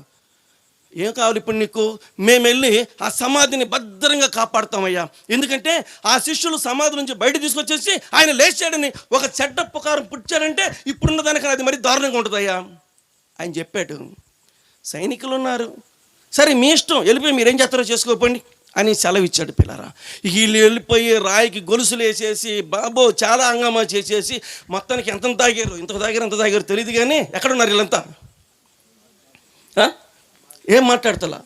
ఏం కావాలి ఇప్పుడు నీకు? మేము వెళ్ళి ఆ సమాధిని భద్రంగా కాపాడుతామయ్యా. ఎందుకంటే ఆ శిష్యులు సమాధి నుంచి బయట తీసుకొచ్చేసి ఆయన లేచాడని ఒక చెడ్డ పుకారం పుట్టారంటే ఇప్పుడున్న దానికన్నా అది మరీ దారుణంగా ఉంటుందయ్యా ఆయన చెప్పాడు. సైనికులు ఉన్నారు, సరే మీ ఇష్టం, వెళ్ళిపోయి మీరేం చేస్తారో చేసుకోకండి అని సెలవు ఇచ్చాడు పిల్లరా. వీళ్ళు వెళ్ళిపోయి రాయికి గొలుసులు వేసేసి బాబో చాలా హంగామా చేసేసి మొత్తానికి ఎంత తాగారు, ఇంత తాగారు తెలియదు. కానీ ఎక్కడున్నారు వీళ్ళంతా? ఏం మాట్లాడతలా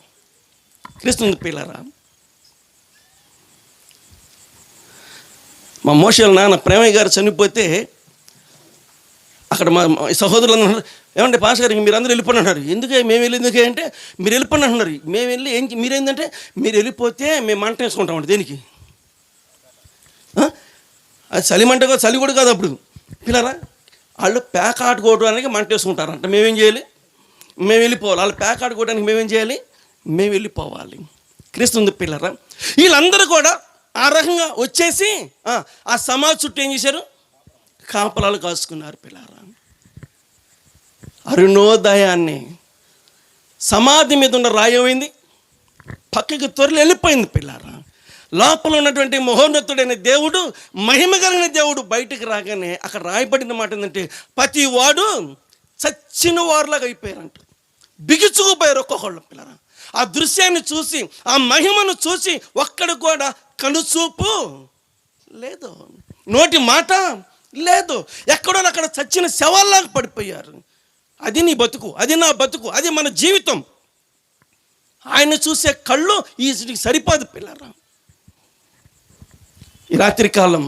క్రీస్తు పిల్లరా. మా మోషేల నాన్న ప్రేమయ్య గారు చనిపోతే అక్కడ మా సహోదరులు అన్నారు, ఏమంటే పాస్ గారికి మీరు అందరూ వెళ్ళిపోండి అన్నారు. ఎందుకే మేము వెళ్ళి ఎందుకే అంటే మీరు వెళ్ళిపోండి అంటున్నారు. మేము వెళ్ళి మీరేంటంటే మీరు వెళ్ళిపోతే మేము మంట వేసుకుంటామండి. దేనికి? అది చలిమంట కాదు, చలి కూడా కాదు. అప్పుడు పిల్లరా వాళ్ళు ప్యాక్ ఆడుకోవడానికి మంట వేసుకుంటారంట. మేమేం చేయాలి? మేము వెళ్ళిపోవాలి. వాళ్ళు ప్యాక్ ఆడుకోవడానికి మేమేం చేయాలి? మేము వెళ్ళిపోవాలి. క్రీస్తు పిల్లరా, వీళ్ళందరూ కూడా ఆ రకంగా వచ్చేసి ఆ సమాధి చుట్టూ ఏం చేశారు? కాపలాలు కాసుకున్నారు పిల్లరా. అరుణోదయాన్ని సమాధి మీద ఉన్న రాయమైంది పక్కకి త్వరలో వెళ్ళిపోయింది పిల్లరా. లోపల ఉన్నటువంటి మహోన్నతుడైన దేవుడు, మహిమ కలిగిన దేవుడు బయటకు రాగానే అక్కడ రాయబడిన మాట ఏంటంటే ప్రతి వాడు చచ్చిన వారులాగా అయిపోయారంట. బిగుచుకుపోయారు ఒక్కొక్కళ్ళు పిల్లరా. ఆ దృశ్యాన్ని చూసి, ఆ మహిమను చూసి ఒక్కడు కూడా కనుచూపు లేదు, నోటి మాట లేదు. ఎక్కడో అక్కడ చచ్చిన శవాల్లాగా పడిపోయారు. అది నీ బతుకు, అది నా బతుకు, అది మన జీవితం. ఆయన చూసే కళ్ళు ఈ సరిపోదు పిల్లరా. ఈ రాత్రికాలం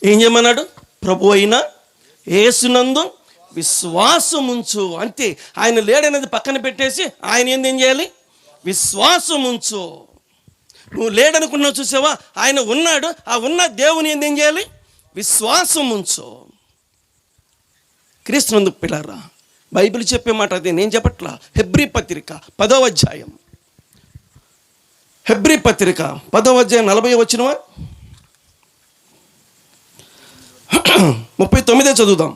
ఏం చేయమన్నాడు? ప్రభు అయిన యేసునందు విశ్వాసం ఉంచు. అంతే. ఆయన లేడనేది పక్కన పెట్టేసి ఆయన ఏం చేయాలి? విశ్వాసం ఉంచు. నువ్వు లేడనుకున్నావు, చూసావా? ఆయన ఉన్నాడు. ఆ ఉన్న దేవుని ఏం చేయాలి? విశ్వాసం ఉంచు. క్రీస్తునందు పిల్లరా, బైబిల్ చెప్పే మాట అదే, నేను చెప్పట్లా. హెబ్రీ పత్రిక 10వ అధ్యాయం, హెబ్రీ పత్రిక 10వ అధ్యాయం 40వ వచనం 39 చదువుదాం.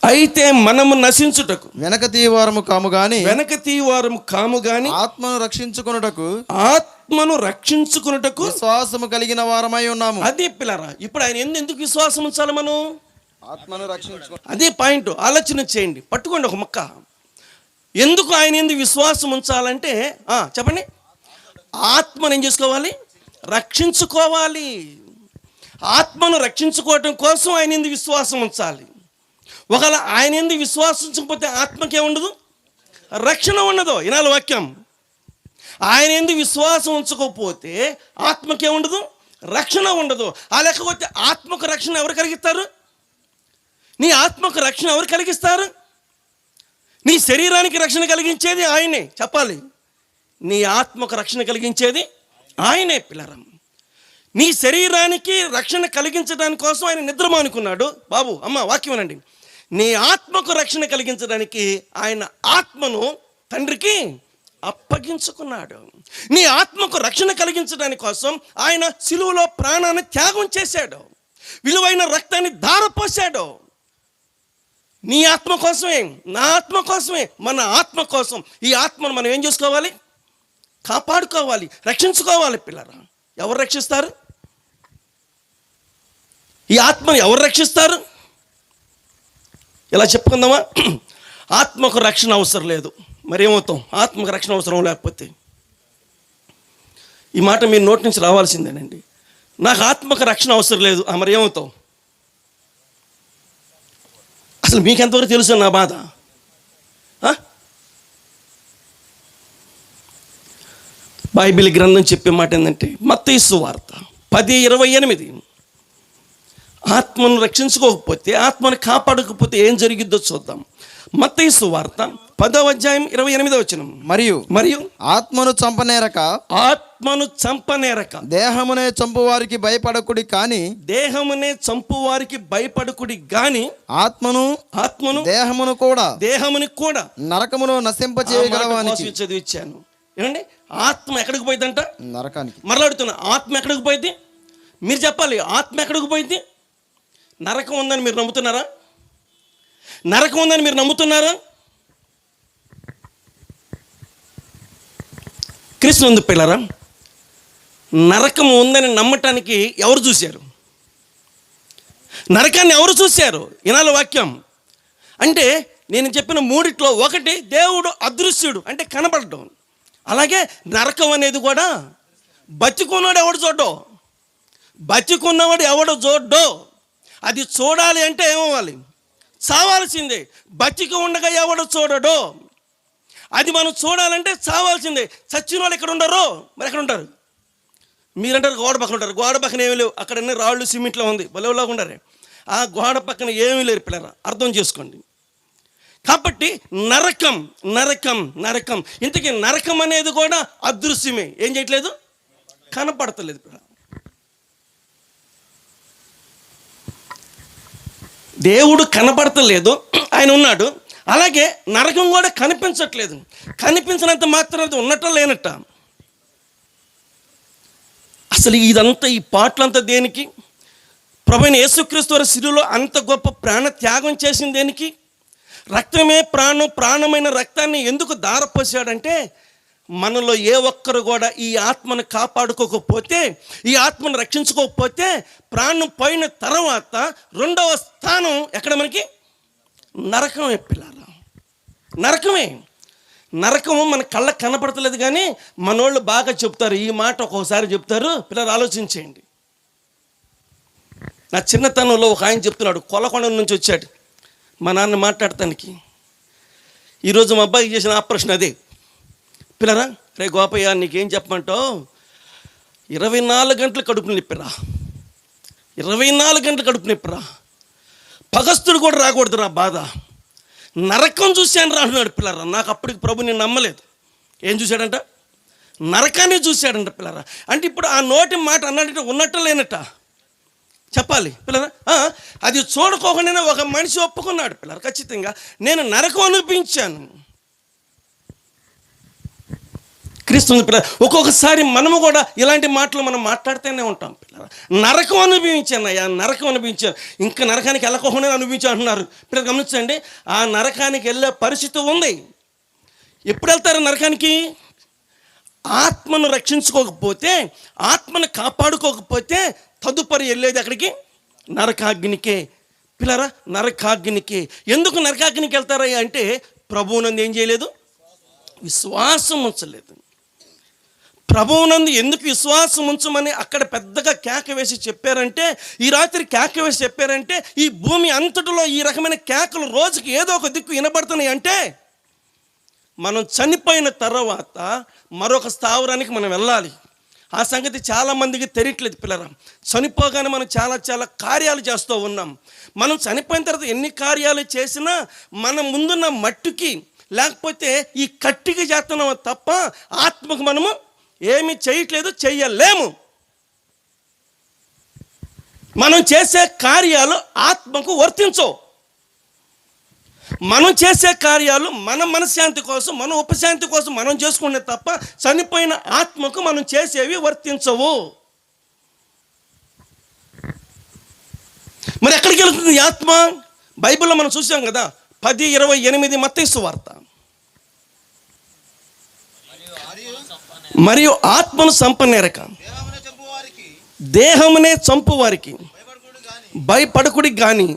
అయితే మనము నశించుటకు వెనక తీవారము కాము గాని వెనక తీవారము కాము గాని ఆత్మను రక్షించుకొనుటకు ఆత్మను రక్షించుకున్నటకు విశ్వాసము కలిగిన వారమై ఉన్నాము. అదే పిల్లరా, ఇప్పుడు ఆయన ఎందుకు విశ్వాసం ఉంచాలి మనం? ఆత్మను రక్షించుకో అదే పాయింట్. ఆలోచన చేయండి, పట్టుకోండి ఒక మొక్క. ఎందుకు ఆయన ఎందుకు విశ్వాసం ఉంచాలంటే చెప్పండి, ఆత్మను ఏం చేసుకోవాలి? రక్షించుకోవాలి. ఆత్మను రక్షించుకోవటం కోసం ఆయన ఎందుకు విశ్వాసం ఉంచాలి. ఒకవేళ ఆయన ఎందుకు విశ్వాసించకపోతే ఆత్మకే ఉండదు, రక్షణ ఉండదు. ఇనాలి వాక్యం. ఆయన ఎందుకు విశ్వాసం ఉంచకపోతే ఆత్మకే ఉండదు, రక్షణ ఉండదు. ఆ లేకపోతే ఆత్మకు రక్షణ ఎవరు కలిగిస్తారు? నీ ఆత్మకు రక్షణ ఎవరు కలిగిస్తారు? నీ శరీరానికి రక్షణ కలిగించేది ఆయనే. చెప్పాలి, నీ ఆత్మకు రక్షణ కలిగించేది ఆయనే. పిల్లరం, నీ శరీరానికి రక్షణ కలిగించడానికి కోసం ఆయన నిద్ర మానుకున్నాడు. బాబు అమ్మ వాక్యం అనండి. నీ ఆత్మకు రక్షణ కలిగించడానికి ఆయన ఆత్మను తండ్రికి అప్పగించుకున్నాడు. నీ ఆత్మకు రక్షణ కలిగించడానికి కోసం ఆయన సిలువలో ప్రాణాన్ని త్యాగం చేశాడు, విలువైన రక్తాన్ని ధారపోశాడు. నీ ఆత్మ కోసమే, నా ఆత్మ కోసమే, మన ఆత్మ కోసం. ఈ ఆత్మను మనం ఏం చేసుకోవాలి? కాపాడుకోవాలి, రక్షించుకోవాలి. పిల్లరా, ఎవరు రక్షిస్తారు? ఈ ఆత్మను ఎవరు రక్షిస్తారు? ఇలా చెప్పుకుందామా? ఆత్మకు రక్షణ అవసరం లేదు, మరేమవుతాం? ఆత్మకు రక్షణ అవసరం లేకపోతే ఈ మాట మీ నోటి నుంచి రావాల్సిందేనండి. నాకు ఆత్మకు రక్షణ అవసరం లేదు, మరేమవుతాం? అసలు మీకెంతవరకు తెలుసు నా బాధ? బైబిల్ గ్రంథం చెప్పే మాట ఏంటంటే మత్తయి సువార్త 10:28. ఆత్మను రక్షించుకోకపోతే, ఆత్మను కాపాడకపోతే ఏం జరిగిద్దో చూద్దాం. మత్తయి సువార్త 10:28. మరియు ఆత్మను చంపనేరక దేహమునే చంపు వారికి భయపడకుడి కానీ ఆత్మను దేహముని కూడా నరకమును నశింపచేయగలవానికి చదివించాను. ఏమండి, ఆత్మ ఎక్కడికి పోయిందంట? నరకానికి. మరలాడుతున్నా, ఆత్మ ఎక్కడికి పోయింది? మీరు చెప్పాలి, ఆత్మ ఎక్కడికి పోయింది? నరకం ఉందని మీరు నమ్ముతున్నారా? నరకం ఉందని మీరు నమ్ముతున్నారా? క్రీస్తునందు పిల్లరా, నరకం ఉందని నమ్మటానికి ఎవరు చూశారు? నరకాన్ని ఎవరు చూశారు? ఇనాలి వాక్యం. అంటే నేను చెప్పిన మూడిట్లో ఒకటి దేవుడు అదృశ్యుడు, అంటే కనబడడం. అలాగే నరకం అనేది కూడా బతికున్నాడు ఎవడు చూడ్డో, బతికున్నవాడు ఎవడు చూడ్డో. అది చూడాలి అంటే ఏమవ్వాలి? చావాల్సిందే. బతికి ఉండగా ఎవడు చూడడో, అది మనం చూడాలంటే చావాల్సిందే. చచ్చిన వాళ్ళు ఎక్కడ ఉండరు? మరి ఎక్కడ ఉంటారు? మీరంటారు గోడ పక్కన ఉంటారు. గోడ పక్కన ఏమీ లేవు, అక్కడ అన్ని రాళ్ళు సిమెంట్లో ఉంది, బలవులాగా ఉండరు. ఆ గోడ పక్కన ఏమీ లేరు. పిల్లరా, అర్థం చేసుకోండి. కాబట్టి నరకం నరకం నరకం ఇంతకీ నరకం అనేది కూడా అదృశ్యమే. ఏం చేయట్లేదు? కనపడతలేదు. దేవుడు కనపడతలేదు, ఆయన ఉన్నాడు. అలాగే నరకం కూడా కనిపించట్లేదు. కనిపించినంత మాత్రం అది ఉన్నట్ట లేనట్ట. అసలు ఇదంతా, ఈ పాటలంతా దేనికి? ప్రభువైన యేసుక్రీస్తు వారి శిలువలో అంత గొప్ప ప్రాణ త్యాగం చేసింది దేనికి? రక్తమే ప్రాణం, ప్రాణమైన రక్తాన్ని ఎందుకు ధారపోసాడంటే మనలో ఏ ఒక్కరు కూడా ఈ ఆత్మను కాపాడుకోకపోతే, ఈ ఆత్మను రక్షించుకోకపోతే ప్రాణం పోయిన తర్వాత రెండవ స్థానం ఎక్కడ మనకి? నరకమే. పిల్లరా, నరకమే. నరకము మన కళ్ళకు కనపడతలేదు, కానీ మనోళ్ళు బాగా చెప్తారు ఈ మాట. ఒక్కోసారి చెప్తారు. పిల్లలు ఆలోచించేయండి. నా చిన్నతనంలో ఒక ఆయన చెప్తున్నాడు, కొలకొండ నుంచి వచ్చాడు మా నాన్న మాట్లాడటానికి. ఈరోజు మా అబ్బాయికి చేసిన ఆపరేషన్ అదే. పిల్లరా, రే గోపయ్య నీకేం చెప్పమంటావు? 24 గంటలు కడుపు నొప్పిరా, 24 గంటలు కడుపు నొప్పిరా. పగస్తుడు కూడా రాకూడదురా బాధ. నరకం చూశాను రా అన్నాడు. పిల్లరా, నాకు అప్పటికి ప్రభు నేను నమ్మలేదు. ఏం చూశాడంట? నరకాన్ని చూశాడంట. పిల్లరా, అంటే ఇప్పుడు ఆ నోటి మాట అన్నాడంటే ఉన్నట్ట లేనట్ట చెప్పాలి. పిల్లరా, అది చూడుకోకుండానే ఒక మనిషి ఒప్పుకున్నాడు. పిల్లరా, ఖచ్చితంగా నేను నరకం అనిపించాను, క్రీస్తు పిల్లలు, ఒక్కొక్కసారి మనము కూడా ఇలాంటి మాటలు మనం మాట్లాడుతూనే ఉంటాం పిల్లలు. నరకం అనుభవించానయ్యా, నరకం అనుభవించాను, ఇంకా నరకానికి వెళ్ళకోకుండా అనుభవించాను అంటున్నారు పిల్లలు. గమనించండి, ఆ నరకానికి వెళ్ళే పరిస్థితి ఉంది. ఎప్పుడు వెళ్తారు నరకానికి? ఆత్మను రక్షించుకోకపోతే, ఆత్మను కాపాడుకోకపోతే తదుపరి వెళ్ళేది అక్కడికి, నరకాగ్నికే పిల్లరా, నరకాగ్నికి. ఎందుకు నరకాగ్నికి వెళ్తారయ్యా అంటే ప్రభువునందు ఏం చేయలేదు, విశ్వాసం ఉంచలేదు. ప్రభువునందు ఎందుకు విశ్వాసం ఉంచమని అక్కడ పెద్దగా కేక వేసి చెప్పారంటే, ఈ రాత్రి కేక వేసి చెప్పారంటే, ఈ భూమి అంతటిలో ఈ రకమైన కేకలు రోజుకి ఏదో ఒక దిక్కు వినబడుతున్నాయి అంటే మనం చనిపోయిన తర్వాత మరొక స్థావరానికి మనం వెళ్ళాలి. ఆ సంగతి చాలామందికి తెలియట్లేదు పిల్లరా. చనిపోగానే మనం చాలా కార్యాలు చేస్తూ ఉన్నాం. మనం చనిపోయిన తర్వాత ఎన్ని కార్యాలు చేసినా మన ముందున్న మట్టికి లేకపోతే ఈ కట్టికి చేస్తున్నాం తప్ప ఆత్మకు మనము ఏమీ చేయట్లేదు, చెయ్యలేము. మనం చేసే కార్యాలు ఆత్మకు వర్తించవు. మనం చేసే కార్యాలు మన మనశ్శాంతి కోసం, మన ఉపశాంతి కోసం మనం చేసుకునే తప్ప చనిపోయిన ఆత్మకు మనం చేసేవి వర్తించవు. మరి ఎక్కడికి వెళ్తుంది ఈ ఆత్మ? బైబిల్లో మనం చూసాం కదా, 10:28 మత్తయి సువార్త. మరియు ఆత్మను సంపనేరక దేహమునే చంపు వారికి భయపడకుడి గాని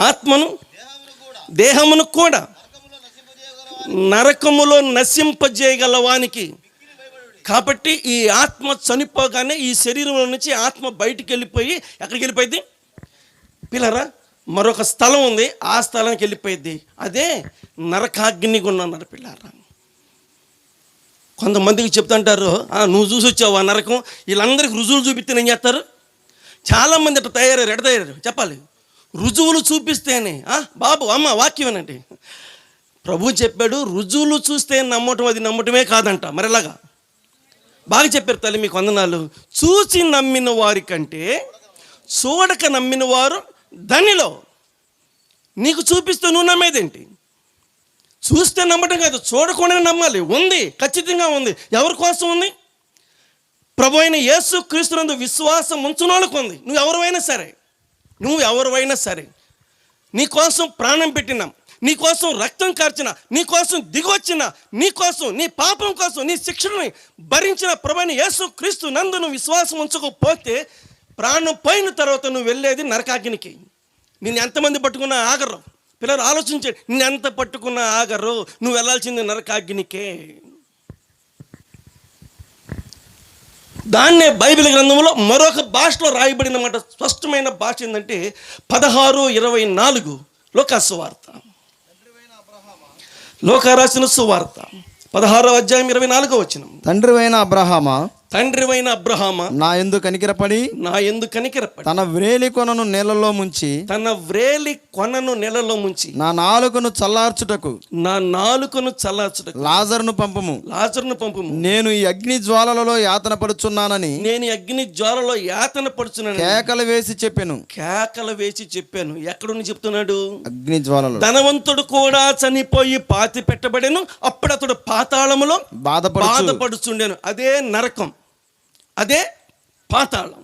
ఆత్మను దేహమును కూడా నరకములో నశింపజేయగలవానికి. కాబట్టి ఈ ఆత్మ చనిపోగానే ఈ శరీరంలో నుంచి ఆత్మ బయటికి వెళ్ళిపోయి ఎక్కడికి వెళ్ళిపోయింది పిల్లరా? మరొక స్థలం ఉంది, ఆ స్థలానికి వెళ్ళిపోయింది. అదే నరకాగ్ని గుండం పిల్లరా. కొంతమందికి చెప్తుంటారు, నువ్వు చూసి వచ్చావు ఆ నరకం, వీళ్ళందరికీ రుజువులు చూపిస్తే ఏం చేస్తారు? చాలామంది అట్లా తయారయ్యారు చెప్పాలి, రుజువులు చూపిస్తేనే. బాబు అమ్మ వాక్యం వినండి, ప్రభు చెప్పాడు రుజువులు చూస్తే నమ్మటం అది నమ్మటమే కాదంట. మరి ఎలాగా? బాగా చెప్పారు తల్లి, మీకు వందనాలు. చూసి నమ్మిన వారి కంటే చూడక నమ్మిన వారు ధనిలో. నీకు చూపిస్తే నువ్వు నమ్మేదేంటి? చూస్తే నమ్మటం కాదు, చూడకుండా నమ్మాలి. ఉంది, ఖచ్చితంగా ఉంది. ఎవరి కోసం ఉంది? ప్రభు అయిన యేసు క్రీస్తునందు విశ్వాసం ఉంచునోళ్ళకు ఉంది. నువ్వు ఎవరైనా సరే నీకోసం ప్రాణం పెట్టినా, నీకోసం రక్తం కార్చిన, నీకోసం దిగొచ్చిన, నీకోసం నీ పాపం కోసం నీ శిక్షణని భరించిన ప్రభు అయిన యేసు క్రీస్తు నందు నువ్వు విశ్వాసం ఉంచకపోతే ప్రాణం పోయిన తర్వాత నువ్వు వెళ్ళేది నరకాగ్నికి. నిన్ను ఎంతమంది పట్టుకున్నా ఆగరు పిల్లలు, ఆలోచించండి. నిన్ను ఎంత పట్టుకున్నా ఆగరు, నువ్వు వెళ్ళాల్సింది నరకాగ్నికే. దాన్నే బైబిల్ గ్రంథంలో మరొక భాషలో రాయబడిన మాట, స్పష్టమైన భాష ఏంటంటే 16:24 లోకాసువార్త. లోకారాసిన సువార్త 16వ అధ్యాయం 24వ వచనం. తండ్రివైన అబ్రహామా నా యందు కనికరపడి తన వ్రేలి కొనను నేలలో ముంచి నా నాలుకను చల్లార్చుటకు లాజరును పంపుము. నేను ఈ అగ్ని జ్వాలలో యాతన పడుచున్నానని కేకలు వేసి చెప్పాను. ఎక్కడుండి చెప్తున్నాడు? అగ్ని జ్వాలలో. ధనవంతుడు కూడా చనిపోయి పాతి పెట్టబడెను, అప్పుడు అతడు పాతాళములో బాధపడుచుండెను. అదే నరకం, అదే పాతాళం,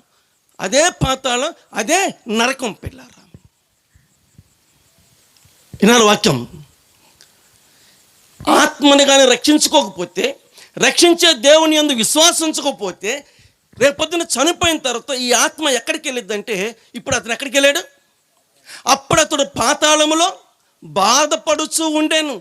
అదే నరకం పిల్లారా. వినాలి వాక్యం. ఆత్మని కానీ రక్షించుకోకపోతే, రక్షించే దేవుని యందు విశ్వాసించకపోతే, రేపొద్దున చనిపోయిన తర్వాత ఈ ఆత్మ ఎక్కడికి వెళ్ళిద్దంటే, ఇప్పుడు అతను ఎక్కడికి వెళ్ళాడు? అప్పుడు అతడు పాతాళములో బాధపడుచు ఉండేను.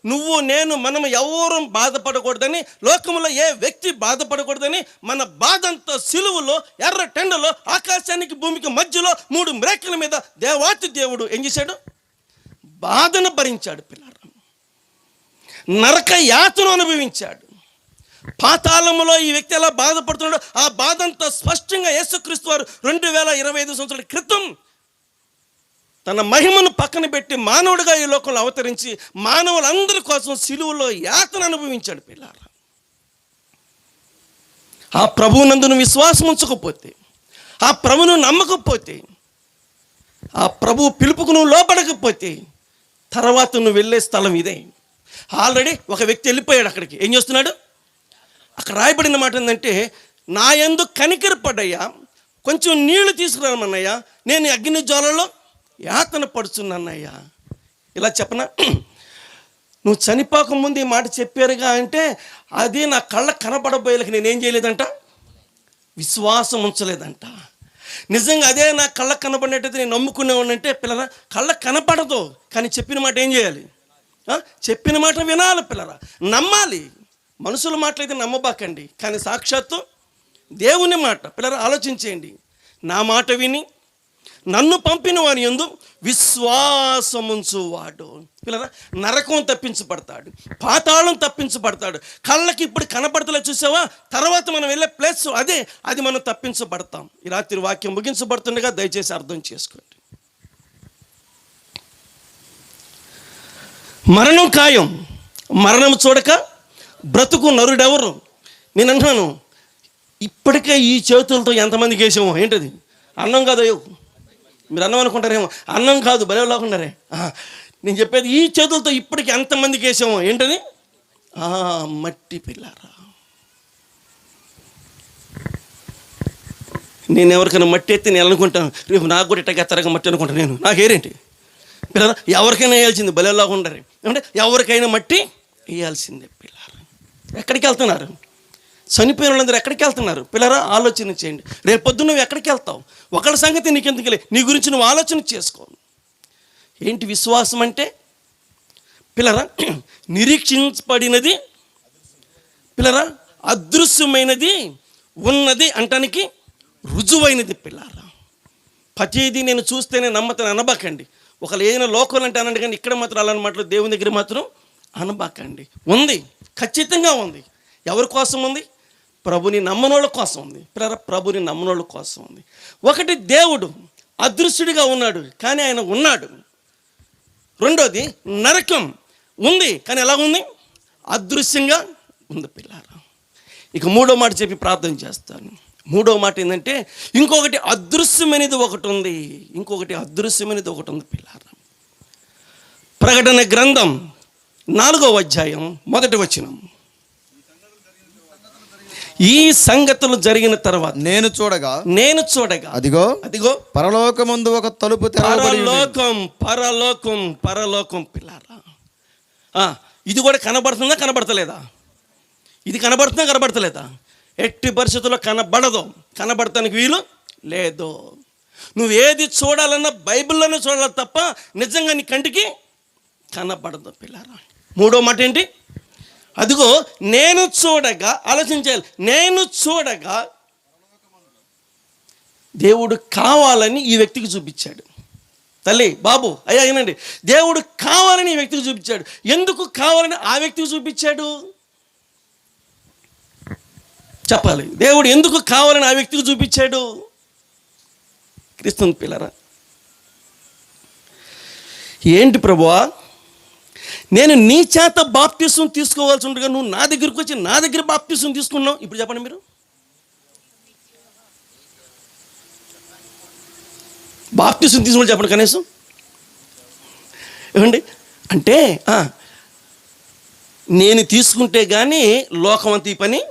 నువ్వు నేను మనం ఎవరూ బాధపడకూడదని, లోకంలో ఏ వ్యక్తి బాధపడకూడదని, మన బాధంతా సిలువలో ఎర్ర టెండలో ఆకాశానికి భూమికి మధ్యలో 3 మ్రేకుల మీద దేవాతి దేవుడు ఏం చేశాడు? బాధను భరించాడు పిల్లలు. నరక యాతను అనుభవించాడు. పాతాళములో ఈ వ్యక్తి ఎలా బాధపడుతున్నాడో ఆ బాధంతా స్పష్టంగా యేసుక్రీస్తు వారు 2025 సంవత్సరాల క్రితం తన మహిమను పక్కన పెట్టి మానవుడిగా ఈ లోకంలో అవతరించి మానవులందరి కోసం సిలువలో యాతన అనుభవించాడు పిల్లారా. ఆ ప్రభువునందు నువ్వు విశ్వాసం ఉంచకపోతే, ఆ ప్రభువును నమ్మకపోతే, ఆ ప్రభు పిలుపుకు నువ్వు లోపడకపోతే తర్వాత నువ్వు వెళ్ళే స్థలం ఇదే. ఆల్రెడీ ఒక వ్యక్తి వెళ్ళిపోయాడు అక్కడికి. ఏం చేస్తున్నాడు? అక్కడ రాయబడిన మాట ఏంటంటే, నా యందు కనికరపడ్డయ్యా, కొంచెం నీళ్లు తీసుకురామన్నయ్యా, నేను అగ్ని జ్వాలలో యాతన పడుచున్నానయ్యా. ఇలా చెప్పనా? నువ్వు చనిపోకముందు ఈ మాట చెప్పారుగా అంటే, అది నా కళ్ళ కనపడబోయేలకి నేనేం చేయలేదంట, విశ్వాసం ఉంచలేదంట. నిజంగా అదే నా కళ్ళకు కనపడినట్టయితే నేను నమ్ముకునేవాడినంటే, పిల్లరా కళ్ళకు కనపడదు కానీ చెప్పిన మాట ఏం చేయాలి? చెప్పిన మాట వినాలి పిల్లరా, నమ్మాలి. మనుషుల మాటలైతే నమ్మబాకండి, కానీ సాక్షాత్తు దేవుని మాట. పిల్లరా ఆలోచించేయండి. నా మాట విని నన్ను పంపిన వాని యందు విశ్వాసముంచువాడు పిల్లరా నరకం తప్పించబడతాడు, పాతాళం తప్పించబడతాడు. కళ్ళకి ఇప్పుడు కనపడతలే, చూసావా? తర్వాత మనం వెళ్ళే ప్లేస్ అదే, అది మనం తప్పించబడతాం. ఈ రాత్రి వాక్యం ముగించబడుతుండగా దయచేసి అర్థం చేసుకోండి. మరణం ఖాయం, మరణం చూడక బ్రతుకు నరుడెవరు? నేను అంటున్నాను, ఇప్పటికే ఈ చేతులతో ఎంతమందికి వేసామో. ఏంటది? అన్నం కాదు. అయ్యో మీరు అన్నం అనుకుంటారేమో, అన్నం కాదు, భలే లేకుండారే. నేను చెప్పేది ఈ చేతులతో ఇప్పటికి ఎంతమందికి వేసామో. ఏంటది? మట్టి పిల్లారా. నేను ఎవరికైనా మట్టి ఎత్తి నేను అనుకుంటాను, రేపు నాకు కూడా ఇట్టగా తరగ మట్టి అనుకుంటాను. నేను నాకేరేంటి పిల్లరా, ఎవరికైనా వేయాల్సింది, భలే లేకుండారే. అంటే ఎవరికైనా మట్టి వేయాల్సిందే పిల్లారా. ఎక్కడికి వెళ్తున్నారు? చనిపోయిన వాళ్ళందరూ ఎక్కడికి వెళ్తున్నారు? పిల్లరా ఆలోచన చేయండి. రేపొద్దు నువ్వు ఎక్కడికి వెళ్తావు? ఒకళ్ళ సంగతి నీకెందుకులే, నీ గురించి నువ్వు ఆలోచన చేసుకో. ఏంటి విశ్వాసం అంటే? పిల్లరా నిరీక్షించబడినది, పిల్లరా అదృశ్యమైనది ఉన్నది అంటానికి రుజువైనది. పిల్లరా ప్రతిదీ నేను చూస్తేనే నమ్మతాను అనబాకండి. ఒకళ్ళు ఏదైనా లోకల్ అంటే అనండి, కానీ ఇక్కడ మాత్రం అలాంటి మాటలు దేవుని దగ్గర మాత్రం అనబాకండి. ఉంది, ఖచ్చితంగా ఉంది. ఎవరి కోసం ఉంది? ప్రభుని నమ్మనోళ్ళ కోసం ఉంది. ప్రభుని నమ్మనోళ్ళ కోసం ఉంది. ఒకటి, దేవుడు అదృశ్యుడిగా ఉన్నాడు కానీ ఆయన ఉన్నాడు. రెండోది, నరకం ఉంది కానీ ఎలా ఉంది? అదృశ్యంగా ఉంది పిల్లారా. ఇక మూడో మాట చెప్పి ప్రార్థన చేస్తాను. మూడో మాట ఏంటంటే, ఇంకొకటి అదృశ్యమైనది ఒకటి ఉంది. ఇంకొకటి అదృశ్యమైనది ఒకటి ఉంది పిల్లారా. ప్రకటన గ్రంథం 4వ అధ్యాయం 1వ వచనం. ఈ సంగతులు జరిగిన తర్వాత నేను చూడగా అదిగో పరలోకమందు ఒక తలుపు తెరవబడి పరలోకం పిల్లారా. ఇది కూడా కనబడతలేదా? ఇది కనబడతలేదా? ఎట్టి పరిస్థితుల్లో కనబడదు, కనబడటానికి వీలు లేదు. నువ్వు ఏది చూడాలన్నా బైబిల్లోనే చూడాలి తప్ప నిజంగా నీ కంటికి కనబడదు పిల్లారా. మూడో మాట ఏంటి? అదిగో నేను చూడగా, ఆలోచించాలి, నేను చూడగా దేవుడు కావాలని ఈ వ్యక్తికి చూపించాడు. తల్లి, బాబు, అయ్యా వినండి, దేవుడు కావాలని ఈ వ్యక్తికి చూపించాడు. ఎందుకు కావాలని ఆ వ్యక్తికి చూపించాడు? చెప్పాలి. దేవుడు ఎందుకు కావాలని ఆ వ్యక్తికి చూపించాడు? క్రీస్తుని పిల్లరా, ఏంటి ప్రభువా, నేను నీ చేత బాప్తిసం తీసుకోవాల్సి ఉండగా నువ్వు నా దగ్గరికి వచ్చి నా దగ్గర బాప్తిసం తీసుకున్నావు. ఇప్పుడు చెప్పండి మీరు, బాప్తిసం తీసుకుని చెప్పండి కనీసం. ఏమండి అంటే, నేను తీసుకుంటే కానీ లోకం అంతా ఈ పని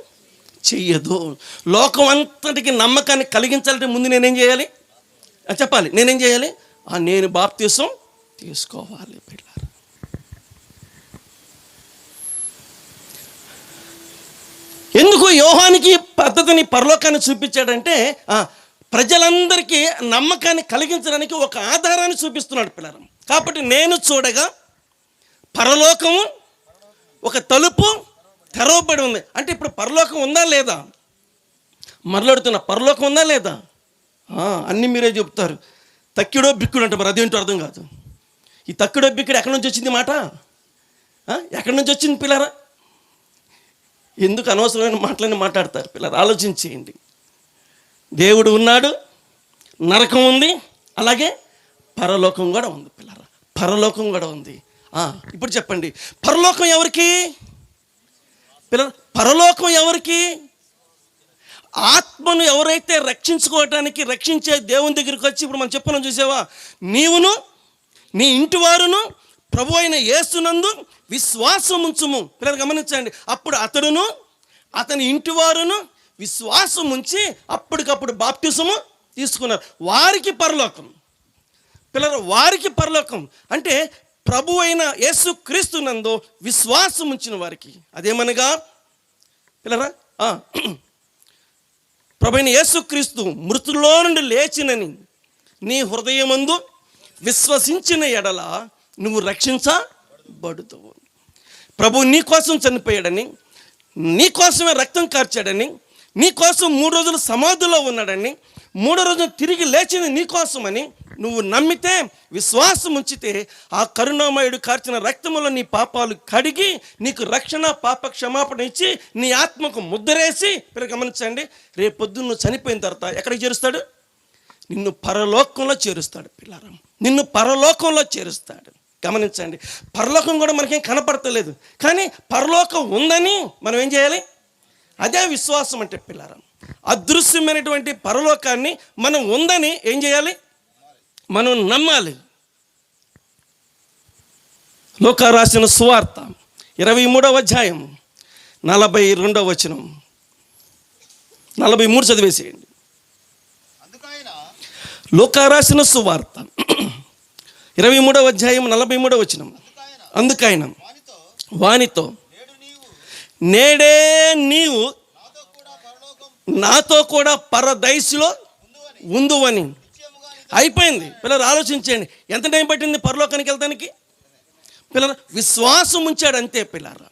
చెయ్యదు. లోకం అంతటికి నమ్మకాన్ని కలిగించాలంటే ముందు నేనేం చేయాలి? చెప్పాలి. నేనేం చేయాలి? నేను బాప్తిసం తీసుకోవాలి పిల్లలు. ఎందుకు యోహానికి పద్ధతిని పరలోకాన్ని చూపించాడంటే, ప్రజలందరికీ నమ్మకాన్ని కలిగించడానికి ఒక ఆధారాన్ని చూపిస్తున్నాడు పిల్లలు. కాబట్టి నేను చూడగా పరలోకము ఒక తలుపు తెరవబడి ఉంది. అంటే ఇప్పుడు పరలోకం ఉందా లేదా? మరలాడుతున్నా, పరలోకం ఉందా లేదా? అన్నీ మీరే చెప్తారు. తక్కిడో బిక్కుడు అంటే మరి అదేంటో అర్థం కాదు. ఈ తక్కిడో బిక్కుడు ఎక్కడి నుంచి వచ్చింది మాట? ఎక్కడి నుంచి వచ్చింది పిల్లరా? ఎందుకు అనవసరమైన మాటలని మాట్లాడతారు పిల్లలు? ఆలోచించేయండి. దేవుడు ఉన్నాడు, నరకం ఉంది, అలాగే పరలోకం కూడా ఉంది పిల్లరా. పరలోకం కూడా ఉంది. ఇప్పుడు చెప్పండి, పరలోకం ఎవరికి పిల్లలు? పరలోకం ఎవరికి? ఆత్మను ఎవరైతే రక్షించుకోవటానికి రక్షించే దేవుని దగ్గరికి వచ్చి, ఇప్పుడు మనం చెప్పుకున్నాం చూసావా, నీవును నీ ఇంటి వారును ప్రభు అయిన యేసునందు విశ్వాసం ఉంచుము. పిల్లలు గమనించండి, అప్పుడు అతడును అతని ఇంటి వారును విశ్వాసం ఉంచి అప్పటికప్పుడు బాప్తిసము తీసుకున్నారు. వారికి పరలోకం. పిల్లలు, వారికి పరలోకం అంటే ప్రభు అయిన యేసు క్రీస్తునందు విశ్వాసం ఉంచిన వారికి. అదేమనగా పిల్లరా, ప్రభు అయిన యేసు క్రీస్తు మృతుల్లో నుండి లేచినని నీ హృదయమందు విశ్వసించిన ఎడల నువ్వు రక్షించబడుతావు. ప్రభు నీ కోసం చనిపోయాడని, నీ కోసమే రక్తం కార్చాడని, నీ కోసం 3 రోజులు సమాధిలో ఉన్నాడని, 3వ రోజున తిరిగి లేచింది నీ కోసమని నువ్వు నమ్మితే, విశ్వాసం ఉంచితే, ఆ కరుణామయుడు కార్చిన రక్తములో నీ పాపాలు కడిగి నీకు రక్షణ, పాప క్షమాపణ ఇచ్చి నీ ఆత్మకు ముద్రేసి, మీరు గమనించండి, రేపు పొద్దున్న నువ్వు చనిపోయిన తర్వాత ఎక్కడికి చేరుస్తాడు? నిన్ను పరలోకంలో చేరుస్తాడు. పిల్లరా, నిన్ను పరలోకంలో చేరుస్తాడు. గమనించండి, పరలోకం కూడా మనకేం కనపడతలేదు, కానీ పరలోకం ఉందని మనం ఏం చేయాలి? అదే విశ్వాసం అంటే పిల్లరా. అదృశ్యమైనటువంటి పరలోకాన్ని మనం ఉందని ఏం చేయాలి? మనం నమ్మాలి. లూకా రాసిన సువార్త 23వ అధ్యాయం 42వ వచనం, 43 చదివేసేయండి. లూకా రాసిన సువార్త 23వ అధ్యాయం 43వ వచనం. అందుకైన వానితో, నేడే నీవు నాతో కూడా పరదైసులో ఉందువని. అయిపోయింది. పిల్లలు ఆలోచించండి, ఎంత టైం పట్టింది పరలోకానికి వెళ్తానికి? పిల్లలు, విశ్వాసం ఉంచాడు అంతే. పిల్లరా,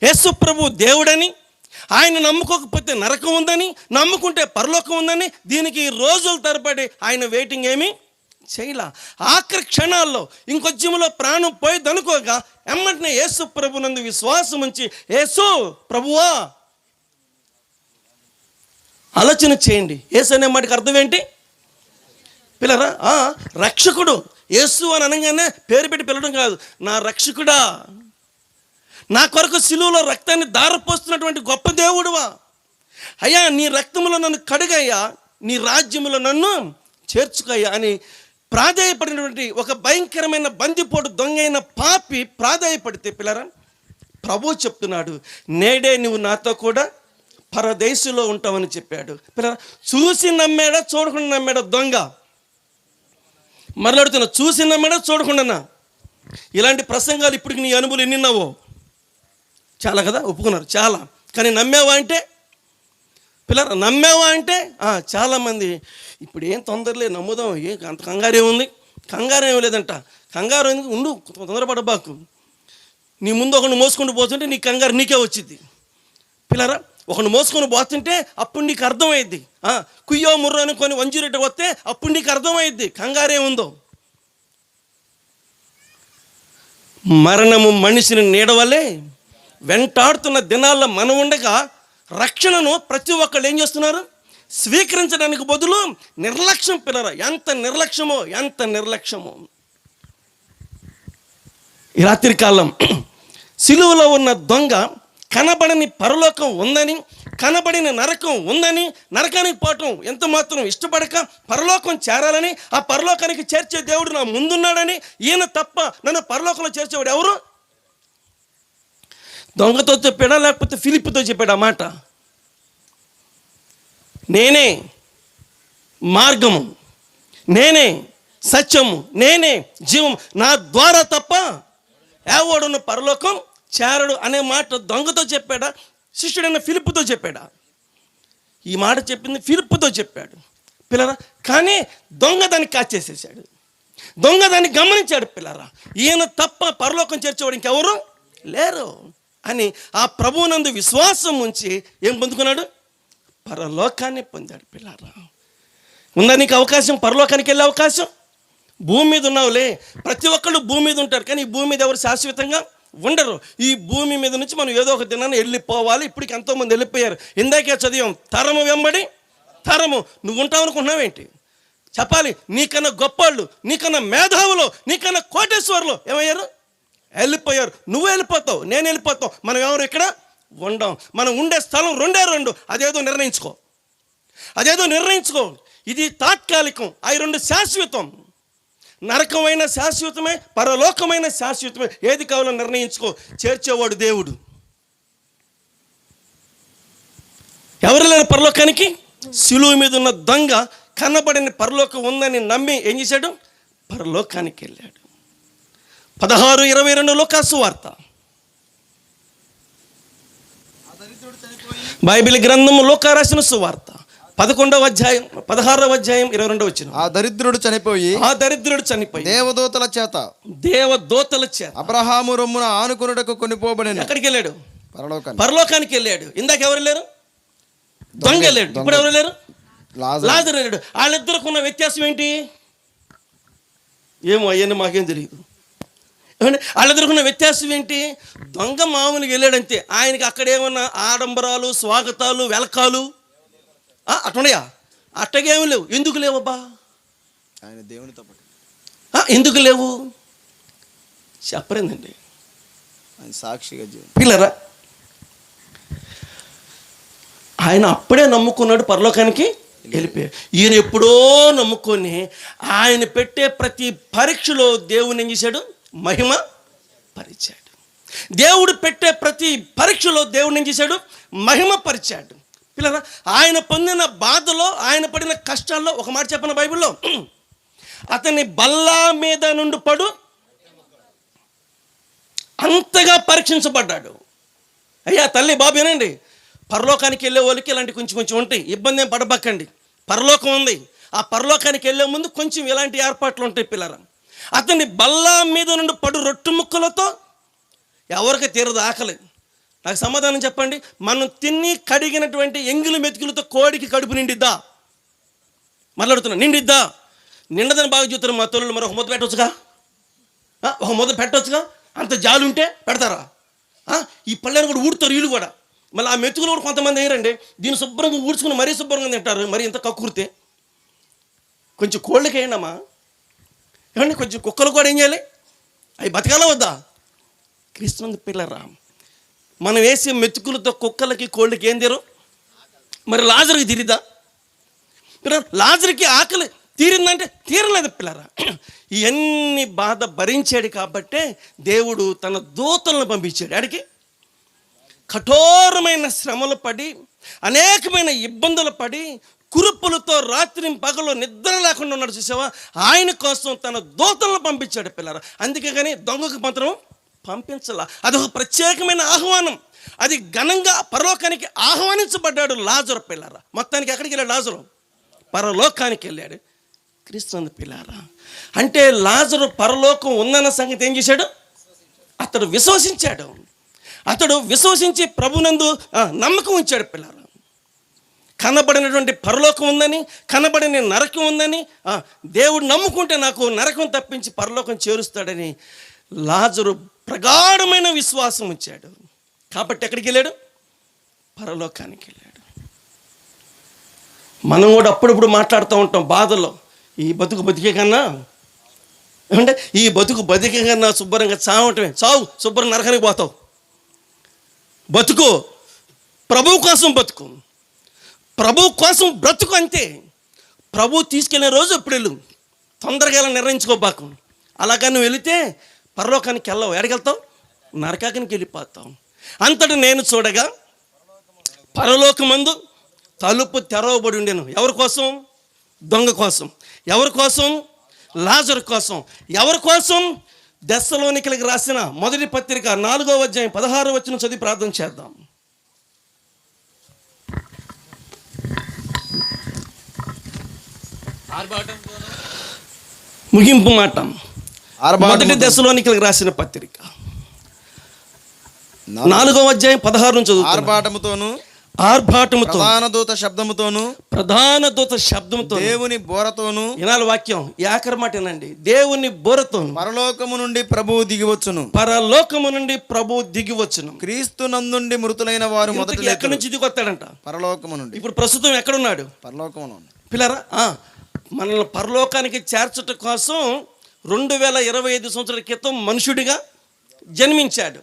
యేసు ప్రభు దేవుడని, ఆయన నమ్ముకోకపోతే నరకం ఉందని, నమ్ముకుంటే పరలోకం ఉందని, దీనికి రోజుల తరబడి ఆయన వెయిటింగ్ ఏమీ చేయలా. ఆఖరి క్షణాల్లో ఇంకొద్యములో ప్రాణం పోయిదనుకోగా ఎమ్మటనే యేసు ప్రభు నందు విశ్వాసం ఉంచి, యేసు ప్రభువా. ఆలోచన చేయండి, యేసు అనే మాటకి అర్థం ఏంటి పిల్లరా? రక్షకుడు. యేసు అని అనగానే పేరు పెట్టి పిలవడం కాదు, నా రక్షకుడా, నా కొరకు సిలువలో రక్తాన్ని దారపోస్తున్నటువంటి గొప్ప దేవుడువా, అయ్యా నీ రక్తములో నన్ను కడుగయ్యా, నీ రాజ్యములో నన్ను చేర్చుకయ్యా అని ప్రాధేయపడినటువంటి ఒక భయంకరమైన బందిపోటు దొంగైన పాపి ప్రాధేయపడితే పిల్లరా, ప్రభు చెప్తున్నాడు, నేడే నువ్వు నాతో కూడా పరదేశంలో ఉంటామని చెప్పాడు. పిల్లరా, చూసి నమ్మాడా చూడకుండా నమ్మాడా దొంగ? మరలాడుతున్నా, చూసి నమ్మాడా చూడకుండా? ఇలాంటి ప్రసంగాలు ఇప్పటికి నీ అనుభవం ఎన్నిన్నావో? చాలా కదా, ఒప్పుకున్నారు చాలా. కానీ నమ్మావా అంటే పిల్లరా, నమ్మావా అంటే చాలామంది ఇప్పుడు ఏం తొందరలే, నమ్ముదాం, అంత కంగారు ఏముంది? కంగారు ఏమి లేదంట. కంగారు ఎందుకు? ఉండు, తొందరపడబాకు. నీ ముందు ఒకరిని మోసుకొని పోతుంటే నీ కంగారు నీకే వచ్చింది. పిల్లరా, ఒకరిని మోసుకొని పోతుంటే అప్పుడు నీకు అర్థమైద్ది. కుయ్యో ముర్రో అనుకొని 108 వస్తే అప్పుడు నీకు అర్థమైద్ది కంగారేముందో. మరణము మనిషిని నీడవలే వెంటాడుతున్న దినాల్లో మనం ఉండగా రక్షణను ప్రతి ఒక్కళ్ళు ఏం చేస్తున్నారు? స్వీకరించడానికి బదులు నిర్లక్ష్యం. పిల్లరా, ఎంత నిర్లక్ష్యమో, ఎంత నిర్లక్ష్యమో. ఈ రాత్రి కాలం సిలువలో ఉన్న దొంగ కనబడని పరలోకం ఉందని, కనబడిన నరకం ఉందని, నరకానికి పోవటం ఎంత మాత్రం ఇష్టపడక పరలోకం చేరాలని, ఆ పరలోకానికి చేర్చే దేవుడు నా ముందున్నాడని, ఈయన తప్ప నన్ను పరలోకంలో చేర్చేవాడు ఎవరు? దొంగతో చెప్పాడా లేకపోతే ఫిలిప్పుతో చెప్పాడా మాట? నేనే మార్గము, నేనే సత్యము, నేనే జీవం, నా ద్వారా తప్ప ఎవడున్న పరలోకం చేరడు అనే మాట దొంగతో చెప్పాడా, శిష్యుడైన ఫిలిప్పుతో చెప్పాడా? ఈ మాట చెప్పింది ఫిలిప్పుతో చెప్పాడు పిల్లరా. కానీ దొంగ దాన్ని కాచేసేసాడు, దొంగ దాన్ని గమనించాడు. పిల్లరా, ఈయన తప్ప పరలోకం చేర్చేవాడు ఇంకెవరు లేరు అని ఆ ప్రభువునందు విశ్వాసం ఉంచి ఏం పొందుకున్నాడు? పరలోకాన్ని పొందాడు. పిల్లరా, ఉందా నీకు అవకాశం పరలోకానికి వెళ్ళే అవకాశం? భూమి మీద ఉన్నావులే, ప్రతి ఒక్కళ్ళు భూమి మీద ఉంటారు, కానీ ఈ భూమి మీద ఎవరు శాశ్వతంగా ఉండరు. ఈ భూమి మీద నుంచి మనం ఏదో ఒక దినాన్ని వెళ్ళిపోవాలి. ఇప్పటికి ఎంతోమంది వెళ్ళిపోయారు. ఇందాకే చదివాం, తరము వెంబడి తరము. నువ్వు ఉంటావు అనుకుంటున్నావేంటి? చెప్పాలి, నీకన్నా గొప్పవాళ్ళు, నీకన్నా మేధావులు, నీకన్నా కోటేశ్వర్లు ఏమయ్యారు? వెళ్ళిపోయారు. నువ్వు వెళ్ళిపోతావు, నేను వెళ్ళిపోతావు. మనం ఎవరు ఇక్కడ ఉండం. మనం ఉండే స్థలం 2 అదేదో నిర్ణయించుకో, అదేదో నిర్ణయించుకో. ఇది తాత్కాలికం, అవి 2 శాశ్వతం. నరకమైన శాశ్వతమే, పరలోకమైన శాశ్వతమే. ఏది కావాలో నిర్ణయించుకో. చేర్చేవాడు దేవుడు. ఎవరు లేరు పరలోకానికి? శిలువ మీద ఉన్న దొంగ కనబడిన పరలోకం ఉందని నమ్మి ఏం చేశాడు? పరలోకానికి వెళ్ళాడు. 16:22 లూకాసు వార్త. బైబిల్ గ్రంథము లూకా రాసిన సువార్త 11వ అధ్యాయం 16వ అధ్యాయం 22వ వచనం. ఆ దరిద్రుడు చనిపోయి దేవదూతల చేత అబ్రహాము రొమ్మున ఆనుకొనుటకు కొనిపోబడెను. ఎక్కడికి వెళ్ళాడు? పరలోకానికి వెళ్ళాడు. ఇందాక ఎవరు లేరు? దొంగ వెళ్ళాడు. ఇప్పుడు ఎవరు లేరు? లాజరు వెళ్ళాడు. వాళ్ళిద్దరికి ఉన్న వ్యత్యాసం ఏంటి? ఏమో అయ్యని మాకేం తెలియదు. వాళ్ళిద్దరికి ఉన్న వ్యత్యాసం ఏంటి? దొంగ మామూలుగా వెళ్ళాడంతే. ఆయనకి అక్కడేమన్నా ఆడంబరాలు, స్వాగతాలు, వెలకాలు అట్లున్నాయా? అట్టగేమీ లేవు. ఎందుకు లేవబ్బా? ఆయన దేవునితో పాటు ఎందుకు లేవు చెప్పరేందండి. ఆయన సాక్షిగా పిల్లరా, ఆయన అప్పుడే నమ్ముకున్నాడు, పరలోకానికి వెళ్ళిపోయాడు. ఈయన ఎప్పుడో నమ్ముకొని ఆయన పెట్టే ప్రతి పరీక్షలో దేవుని ఏం చేశాడు? మహిమ పరిచాడు. దేవుడు పెట్టే ప్రతి పరీక్షలో దేవుని ఏం చేశాడు? మహిమ పరిచాడు. పిల్లరా, ఆయన పొందిన బాధలో, ఆయన పడిన కష్టాల్లో ఒక మాట చెప్పిన బైబిల్లో, అతని బల్లా మీద నుండి పడు అంతగా పరీక్షించబడ్డాడు. అయ్యా తల్లి బాబు ఏనండి, పరలోకానికి వెళ్ళే వాళ్ళకి ఇలాంటి కొంచెం ఉంటాయి. ఇబ్బంది ఏం పడబక్కండి. పరలోకం ఉంది. ఆ పరలోకానికి వెళ్ళే ముందు కొంచెం ఇలాంటి ఏర్పాట్లు ఉంటాయి పిల్లరా. అతని బల్లా మీద నుండి పడు రొట్టె ముక్కలతో ఎవరికి తీరదు ఆకలి. నాకు సమాధానం చెప్పండి. మనం తిని కడిగినటువంటి ఎంగిలి మెతుకులతో కోడికి కడుపు నిండిద్దా? మాట్లాడుతున్నా, నిండిద్దా? నిండదని బాగా చూస్తారు మా తల్లులు. మరి ఒక ముద్ద పెట్టవచ్చుగా, ఒక ముద్ద పెట్టవచ్చుగా. అంత జాలి ఉంటే పెడతారా? ఈ పళ్ళని కూడా ఊడుతారు వీళ్ళు కూడా. మళ్ళీ ఆ మెతుకులు కూడా కొంతమంది వేయరండి. దీన్ని శుభ్రంగా ఊడ్చుకుని మరీ శుభ్రంగా తింటారు. మరి ఇంత కక్కుర్తే. కొంచెం కోళ్ళకి వేయండమ్మా. ఏమండి, కొంచెం కుక్కలు కూడా ఏం చేయాలి? అవి బతకాల వద్దా? క్రీస్తునందు పిల్లరా, మనం వేసే మెతుకులతో కుక్కలకి కోళ్ళకి ఏం తీరు? మరి లాజరుకి తీరిద్దా? లాజరుకి ఆకలి తీరిందంటే తీరలేదు పిల్లరా. ఇవన్నీ బాధ భరించాడు కాబట్టే దేవుడు తన దూతలను పంపించాడు. ఆడికి కఠోరమైన శ్రమలు పడి, అనేకమైన ఇబ్బందులు పడి, కురుపులతో రాత్రి పగలు నిద్ర లేకుండా ఉన్నాడు చూసావా? ఆయన కోసం తన దూతలను పంపించాడు పిల్లరా. అందుకే కానీ దొంగకు మాత్రం పంపించాల. అదొక ప్రత్యేకమైన ఆహ్వానం. అది ఘనంగా పరలోకానికి ఆహ్వానించబడ్డాడు లాజరు పిల్లరా. మొత్తానికి ఎక్కడికి వెళ్ళాడు లాజరు? పరలోకానికి వెళ్ళాడు. క్రీస్తునందు పిల్లారా, అంటే లాజరు పరలోకం ఉందన్న సంగతి ఏం చేశాడు? అతడు విశ్వసించాడు. అతడు విశ్వసించి ప్రభునందు నమ్మకం ఉంచాడు పిల్లారా. కనబడినటువంటి పరలోకం ఉందని, కనబడిన నరకం ఉందని దేవుడు నమ్ముకుంటే నాకు నరకం తప్పించి పరలోకం చేరుస్తాడని లాజరు ప్రగాఢమైన విశ్వాసం ఉంచాడు. కాబట్టి ఎక్కడికి వెళ్ళాడు? పరలోకానికి వెళ్ళాడు. మనం కూడా అప్పుడప్పుడు మాట్లాడుతూ ఉంటాం బాధల్లో, ఈ బతుకు బతికే కన్నా అంటే ఈ బతుకు బతికే కన్నా శుభ్రంగా చావటమే. చావు, శుభ్రం నరకానికి పోతావు. బతుకు ప్రభు కోసం బతుకు, ప్రభు కోసం బ్రతుకు అంతే. ప్రభు తీసుకెళ్ళే రోజు ఎప్పుడు వెళ్ళు, తొందరగా ఎలా నిర్ణయించుకోబాకు. అలాగా నువ్వు వెళితే పరలోకానికి వెళ్ళవు. ఎక్కడికెళ్తావు? నరకానికి వెళ్ళిపోతావు. అంతటి నేను చూడగా పరలోకమందు తలుపు తెరవబడి ఉండేను. ఎవరి కోసం? దొంగ కోసం. ఎవరి కోసం? లాజరు కోసం. ఎవరి కోసం? దెస్సలోనికలకు రాసిన మొదటి పత్రిక 4వ అధ్యాయం 16వ వచనం చదివి ప్రార్థన చేద్దాం. ముగింపు మాట. మొదటి దెస్సలోనికలకు రాసిన పత్రిక 4వ అధ్యాయం 16 నుంచి చదువు. ఆర్భాటముతో ప్రధాన దూత శబ్దముతో దేవుని బోరతోను. ఇనాల వాక్యం ఆఖరి మాట ఏనండి. దేవుని బోరతోను పరలోకము నుండి ప్రభువు దిగివచ్చును. పరలోకము నుండి ప్రభువు దిగివచ్చును. క్రీస్తు నందుండి మృతులైన వారు మొదట ఎక్కడి నుంచి దిగొస్తాడంట? పరలోకము నుండి. ఇప్పుడు ప్రస్తుతం ఎక్కడున్నాడు? పరలోకము. పిల్లరా, మనల్ని పరలోకానికి చేర్చట కోసం 2025 సంవత్సరాల క్రితం మనుషుడిగా జన్మించాడు.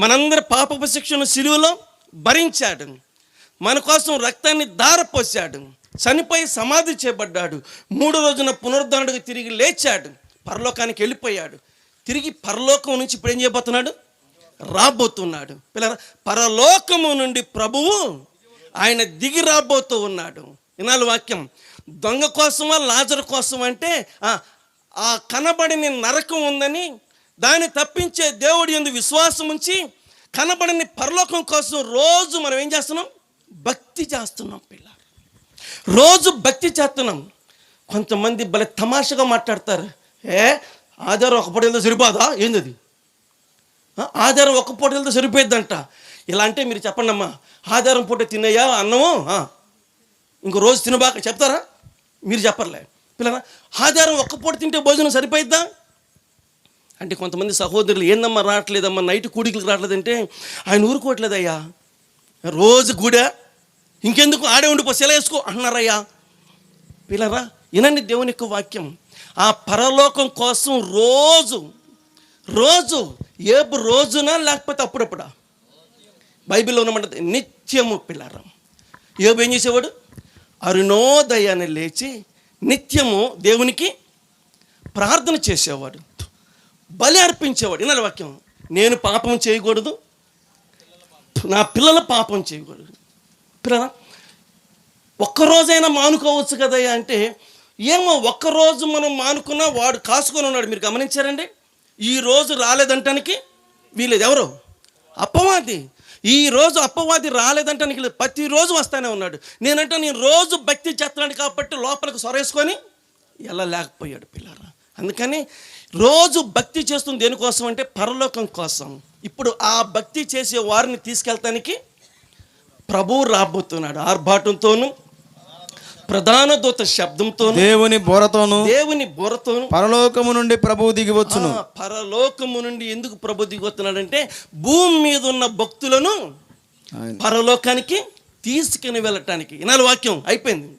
మనందరి పాపపు శిక్షను సిలువలో భరించాడు. మన కోసం రక్తాన్ని ధారపోసాడు. చనిపోయి సమాధి చేయబడ్డాడు. 3వ రోజున పునరుద్ధరణకు తిరిగి లేచాడు, పరలోకానికి వెళ్ళిపోయాడు. తిరిగి పరలోకం నుంచి ఇప్పుడు ఏం చేయబోతున్నాడు? రాబోతున్నాడు. పిల్లరా, పరలోకము నుండి ప్రభువు ఆయన దిగి రాబోతూ ఉన్నాడు. వినాలి వాక్యం. దొంగ కోసమా లాజరు కోసం అంటే ఆ కనబడిన నరకం ఉందని దాన్ని తప్పించే దేవుడి యందు విశ్వాసం ఉంచి కనబడిన పరలోకం కోసం రోజు మనం ఏం చేస్తున్నాం? భక్తి చేస్తున్నాం. పిల్ల రోజు భక్తి చేస్తున్నాం. కొంతమంది భలే తమాషగా మాట్లాడతారు. ఆధారం ఒక పూట వెళ్తే సరిపోదా? ఏంది అది? ఆధారం ఒక పూట వెళ్తే సరిపోయిద్దంట. ఇలా అంటే మీరు చెప్పండి అమ్మా, ఆధారం పూట తిన్నయ్యా అన్నము ఇంకో రోజు తినబాక చెప్తారా? మీరు చెప్పర్లే. పిల్లరా, ఆధారం ఒక్క పూట తింటే భోజనం సరిపోయిద్దా అంటే కొంతమంది సహోదరులు ఏందమ్మా రావట్లేదమ్మా, నైట్ కూడికలకు రావట్లేదంటే ఆయన ఊరుకోవట్లేదయ్యా, రోజు గుడా ఇంకెందుకు ఆడే ఉండిపో సెలవేసుకో అంటున్నారయ్యా. పిల్లరా, వినండి దేవుని యొక్క వాక్యం. ఆ పరలోకం కోసం రోజు ఏపు రోజునా లేకపోతే అప్పుడప్పుడా? బైబిల్లో ఉన్నమాట నిత్యము. పిల్లరా, ఏబు ఏం చేసేవాడు? అరుణోదయాన్ని లేచి నిత్యము దేవునికి ప్రార్థన చేసేవాడు, బలి అర్పించేవాడు. వినాలి వాక్యం. నేను పాపం చేయకూడదు, నా పిల్లల పాపం చేయకూడదు. పిల్లరా, ఒక్కరోజైనా మానుకోవచ్చు కదయ్యా అంటే ఏమో, ఒక్కరోజు మనం మానుకున్నా వాడు కాసుకొని ఉన్నాడు. మీరు గమనించారండి? ఈ రోజు రాలేదంటానికి వీలేదు. ఎవరు? అపవాది. ఈరోజు అపవాది రాలేదంటానికి లేదు, ప్రతిరోజు వస్తానే ఉన్నాడు. నేనంటే నేను రోజు భక్తి చేస్తున్నాడు కాబట్టి లోపలికి సొరేసుకొని ఎలా లేకపోయాడు. పిల్లరా, అందుకని రోజు భక్తి చేస్తుంది దేనికోసం అంటే పరలోకం కోసం. ఇప్పుడు ఆ భక్తి చేసే వారిని తీసుకెళ్తానికి ప్రభువు రాబోతున్నాడు. ఆర్భాటంతోను ప్రధాన దూత శబ్దంతో దేవుని బోరతోను పరలోకము నుండి ప్రభువు దిగివచ్చును. పరలోకము నుండి ఎందుకు ప్రభు దిగివస్తున్నాడంటే భూమి మీద ఉన్న భక్తులను పరలోకానికి తీసుకుని వెళ్ళటానికి. ఇనాలు వాక్యం అయిపోయింది.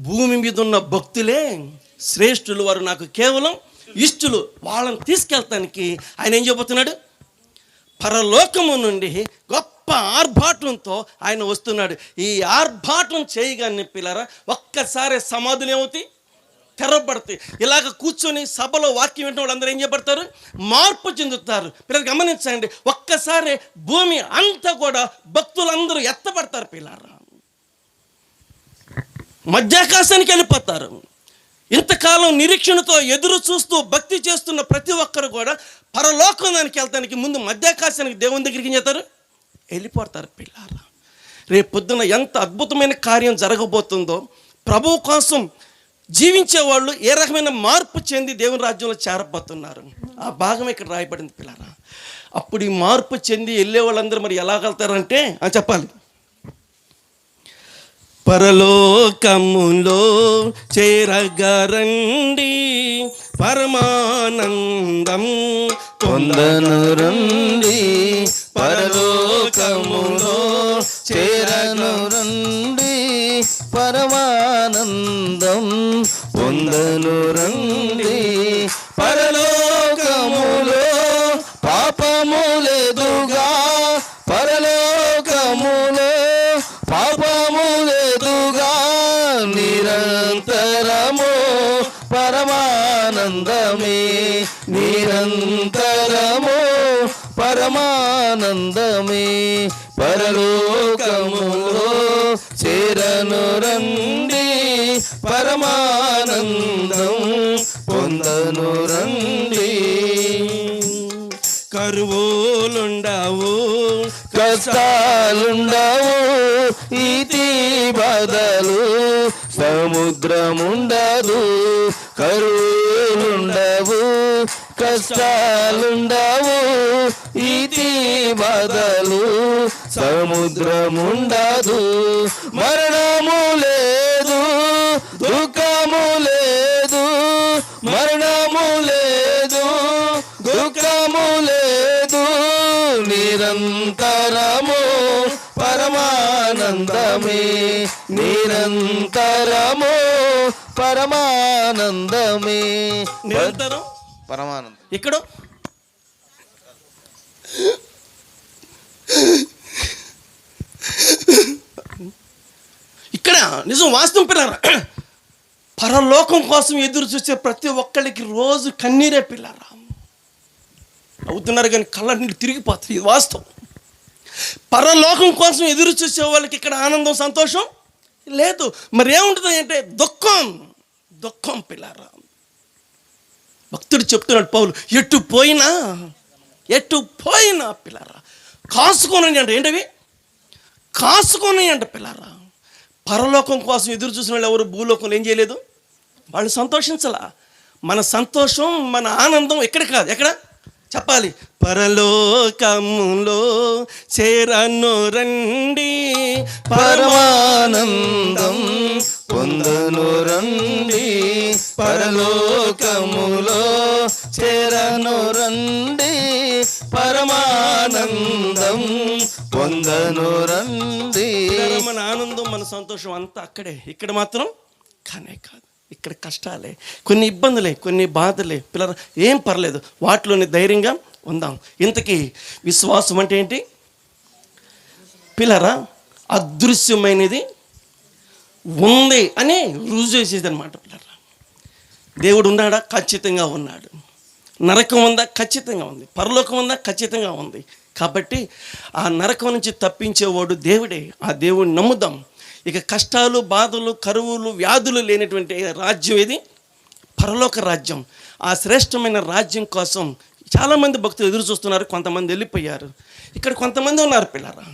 భూమి మీద ఉన్న భక్తులే శ్రేష్ఠులు, వారు నాకు కేవలం ఇష్టులు. వాళ్ళని తీసుకెళ్తానికి ఆయన ఏం చెప్పబోతున్నాడు? పరలోకము నుండి గొప్ప ఆర్భాటంతో ఆయన వస్తున్నాడు. ఈ ఆర్భాటం చేయగానే పిల్లరా ఒక్కసారి సమాధులు ఏమవుతాయి? తెరవబడతాయి. ఇలాగ కూర్చొని సభలో వాక్యం వింటున్న వాళ్ళందరూ ఏం చేయబడతారు? మార్పు చెందుతారు. పిల్లలు గమనించండి, ఒక్కసారి భూమి అంతా కూడా భక్తులందరూ ఎత్తబడతారు. పిల్లరా, మధ్యాకాశానికి వెళ్ళిపోతారు. ఇంతకాలం నిరీక్షణతో ఎదురు చూస్తూ భక్తి చేస్తున్న ప్రతి ఒక్కరు కూడా పరలోకం దానికి వెళ్తానికి ముందు మధ్యాకాశానికి దేవుని దగ్గరికి ఏం చేస్తారు? వెళ్ళిపోతారు. పిల్లారా, రేపు పొద్దున ఎంత అద్భుతమైన కార్యం జరగబోతుందో. ప్రభువు కోసం జీవించే వాళ్ళు ఏ రకమైన మార్పు చెంది దేవుని రాజ్యంలో చేరబోతున్నారు. ఆ భాగం ఇక్కడ రాయబడింది. పిల్లారా, అప్పుడు ఈ మార్పు చెంది వెళ్ళే వాళ్ళందరూ మరి ఎలా వెళ్తారంటే చెప్పాలి. పరలోకములో చేరగరండి, పరమానందం పొందను రండి. పరలోకములో చేరను రండి, పరమానందం పొందను రండి. పరలోకములో పాపము లేదుగా, పరలోకములో పాపము లేదుగా. నిరంతరము పరమానందమే, నిరంతరము పరమానందమే. పరలోకములో చేరను రండి, పరమానందం పొందను రండి. కరువులుండవు, కష్టాలుండవు, ఈతి బాధలు సముద్రముండదు. కరువులుండవు, కష్టాలుండవు, ఈతి బాధలు సముద్రముండదు. మరణము లేదు, దుఃఖము లేదు, మరణము లేదు, దుఃఖము లేదు. నిరంతరము పరమానందమే, నిరంతరము పరమానందమే. నిరంతరం పరమానందం. ఇక్కడ ఇక్కడ నిజం, వాస్తవం పిల్లరా. పరలోకం కోసం ఎదురు చూసే ప్రతి ఒక్కళ్ళకి రోజు కన్నీరే పిల్లరా. అవుతున్నారు కానీ కళ్ళ నీళ్ళు తిరిగిపోతాయి, ఇది వాస్తవం. పరలోకం కోసం ఎదురు చూసే వాళ్ళకి ఇక్కడ ఆనందం, సంతోషం లేదు. మరి ఏముంటుంది అంటే దుఃఖం పిల్లరా. భక్తుడు చెప్తున్నాడు పౌలు, ఎటు పోయినా పిల్లరా కాసుకొని అంట. ఏంటవి? కాసుకొని అంట పిల్లరా. పరలోకం కోసం ఎదురు చూసిన వాళ్ళు ఎవరు భూలోకంలో ఏం చేయలేదు, వాళ్ళు సంతోషించాలా. మన సంతోషం, మన ఆనందం ఎక్కడ కాదు, ఎక్కడ చెప్పాలి? పరలోకములో చేరను రండి, పరమానందం పొందను రండి, పరలోకములో చేరను రండి, పరమానందం పొందను రండి. మన ఆనందం, మన సంతోషం అంతా అక్కడే. ఇక్కడ మాత్రం కానే కాదు. ఇక్కడ కష్టాలే, కొన్ని ఇబ్బందులే, కొన్ని బాధలే పిల్లలు. ఏం పర్లేదు, వాటిలోని ధైర్యంగా ఉందాం. ఇంతకీ విశ్వాసం అంటే ఏంటి పిల్లరా? అదృశ్యమైనది ఉంది అని రుజువు చేసేది అనమాట పిల్లరా. దేవుడు ఉన్నాడా? ఖచ్చితంగా ఉన్నాడు. నరకం ఉందా? ఖచ్చితంగా ఉంది. పరలోకం ఉందా? ఖచ్చితంగా ఉంది. కాబట్టి ఆ నరకం నుంచి తప్పించేవాడు దేవుడే. ఆ దేవుడిని నమ్ముదాం. ఇక కష్టాలు, బాధలు, కరువులు, వ్యాధులు లేనటువంటి రాజ్యం ఇది పరలోక రాజ్యం. ఆ శ్రేష్టమైన రాజ్యం కోసం చాలామంది భక్తులు ఎదురు చూస్తున్నారు. కొంతమంది వెళ్ళిపోయారు. ఇక్కడ కొంతమంది ఉన్నారు పిల్లరా.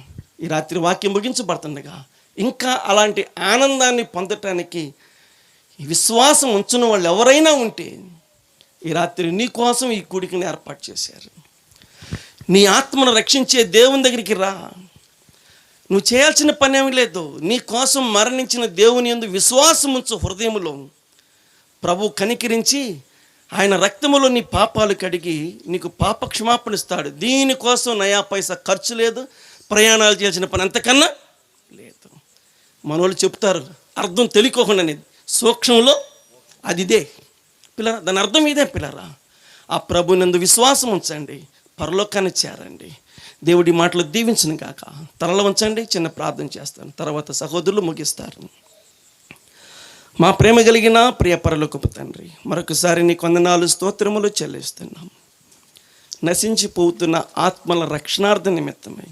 ఈ రాత్రి వాక్యం ముగించబడుతుండగా ఇంకా అలాంటి ఆనందాన్ని పొందటానికి ఈ విశ్వాసం ఉంచిన వాళ్ళు ఎవరైనా ఉంటే ఈ రాత్రి నీ కోసం ఈ కూడికని ఏర్పాటు చేశారు. నీ ఆత్మను రక్షించే దేవుని దగ్గరికి రా. నువ్వు చేయాల్సిన పని ఏమీ లేదు. నీ కోసం మరణించిన దేవుని యందు విశ్వాసం ఉంచు హృదయములో. ప్రభు కనికరించి ఆయన రక్తములో నీ పాపాలు కడిగి నీకు పాప క్షమాపణ ఇస్తాడు. దీనికోసం నయా పైసా ఖర్చు లేదు, ప్రయాణాలు చేయాల్సిన పని అంతకన్నా లేదు. మనోళ్ళు చెప్తారు అర్థం తెలియకోకుండా, సూక్ష్మంలో అది ఇదే పిల్లరా. దాని అర్థం ఇదే పిల్లరా. ఆ ప్రభునందు విశ్వాసం ఉంచండి, పరలోకాన్ని చేరండి. దేవుడి మాటలు దీవించను కాక. తలలో ఉంచండి, చిన్న ప్రార్థన చేస్తాను, తర్వాత సహోదరులు ముగిస్తారు. మా ప్రేమ కలిగిన ప్రియ పరలోకపు తండ్రి, మరొకసారి నీ వందనాలు, స్తోత్రములు చెల్లిస్తున్నాం. నశించిపోతున్న ఆత్మల రక్షణార్థ నిమిత్తమై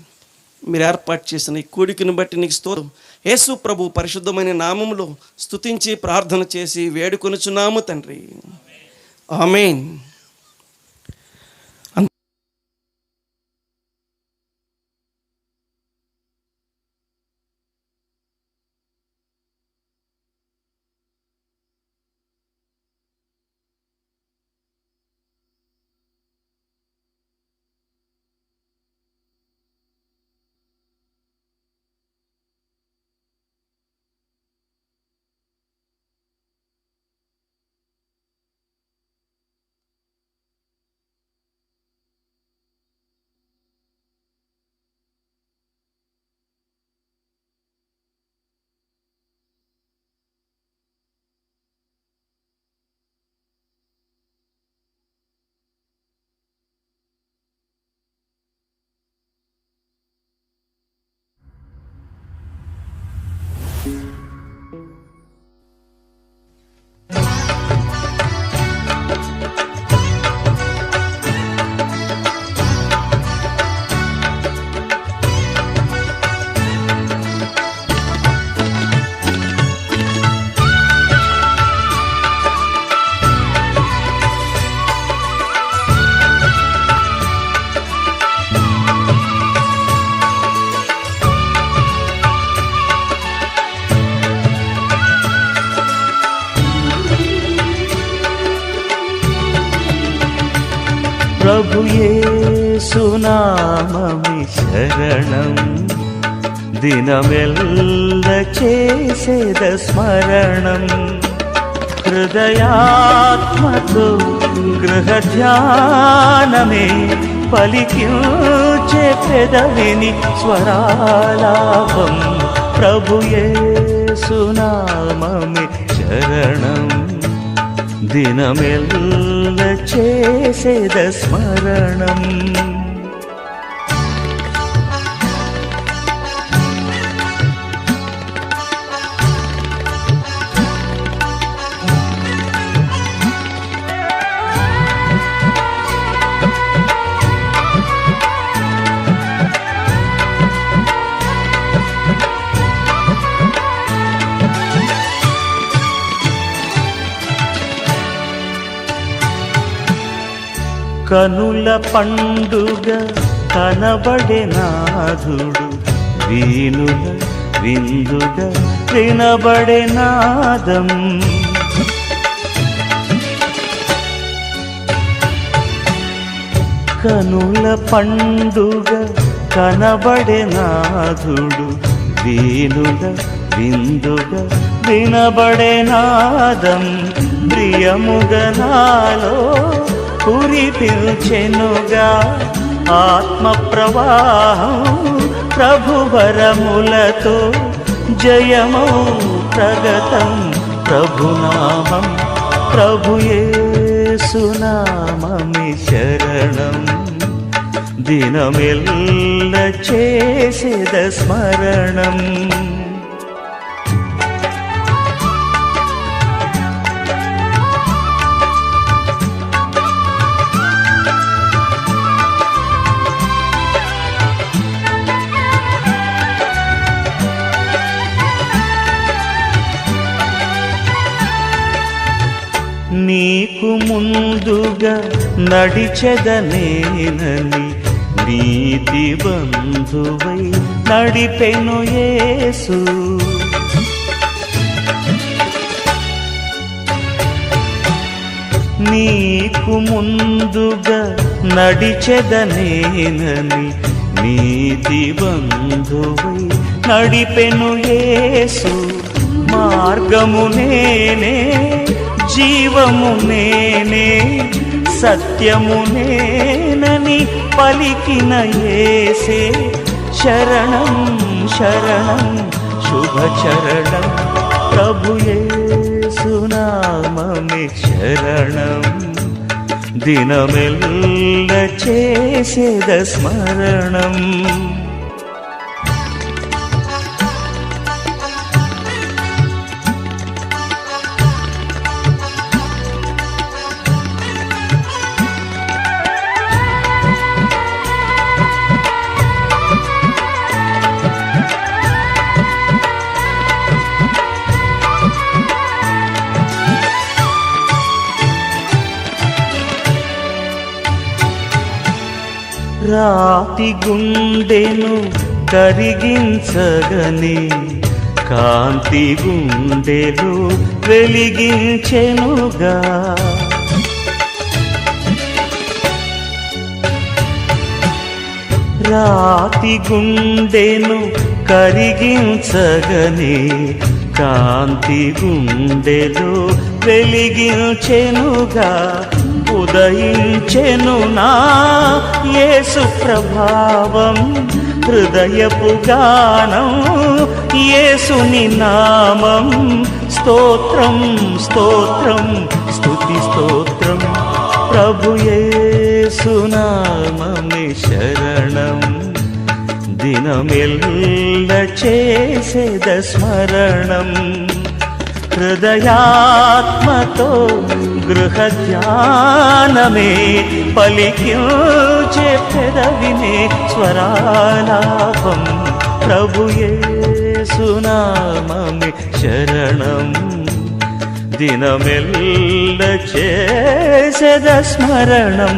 మీరు ఏర్పాటు చేసిన ఈ కూడికను బట్టి నీకు స్తోత్రం. యేసు ప్రభు పరిశుద్ధమైన నామములో స్తుతించి ప్రార్థన చేసి వేడుకొనుచున్నాము తండ్రి. ఆమేన్. ప్రభు యేసు నామమి శరణం, దినమెల్ల చేసేద స్మరణం. హృదయాత్మతో గృహ ధ్యానమే పలికించే పెదవిని స్వరాలాపం. ప్రభు యేసు నామమి శరణం, దినమెల్ల చేసేద స్మరణం. కనుల పండుగ కనబడే నాథుడు, వీణుల విందుగా వినబడే నాదం. కనుల పండుగ కనబడే నాథుడు, వీణుల విందుగా వినబడే నాదం. ప్రియముగా నాలో కురిపించెనుగా ఆత్మ ప్రవాహం, ప్రభువరములతో జయమౌ ప్రగతం. ప్రభునామం ప్రభుయేసునామమి శరణం. దినమెల్ల చేసేద స్మరణం. నీకు ముందుగా నడిచెదనేనని నీతి బంధువై నడిపెను యేసు. నీకు ముందుగా నడిచెదనేనని నీతి బంధువై నడిపెను యేసు. మార్గము నేనే, జీవము నేనే, సత్యము నేనని పలికిన యేసే శరణం శరణం శుభచరణం. ప్రభుయేసునామమే శరణం. దినమెల్ల చేసేద స్మరణం. రాతి గుండెను కరిగించగని కాంతి గుండెలు వెలిగించెనుగా. రాతి గుండెను కరిగించగని కాంతి గుండెలు వెలిగించెనుగా. ఉదయించెను నా యేసు ప్రభావం, హృదయపు గానం యేసుని నామం. స్తోత్రం స్తోత్రం స్తుతి స్తోత్రం. ప్రభుయేసునామమే శరణం. దినమెల్ల చేసేద స్మరణం. హృదయాత్మతో గృహధ్యానమే పలికించే పెదవినే స్వరాలాపం. ప్రభుయేసునామమే శరణం. దినమెల్ల చేసేద స్మరణం.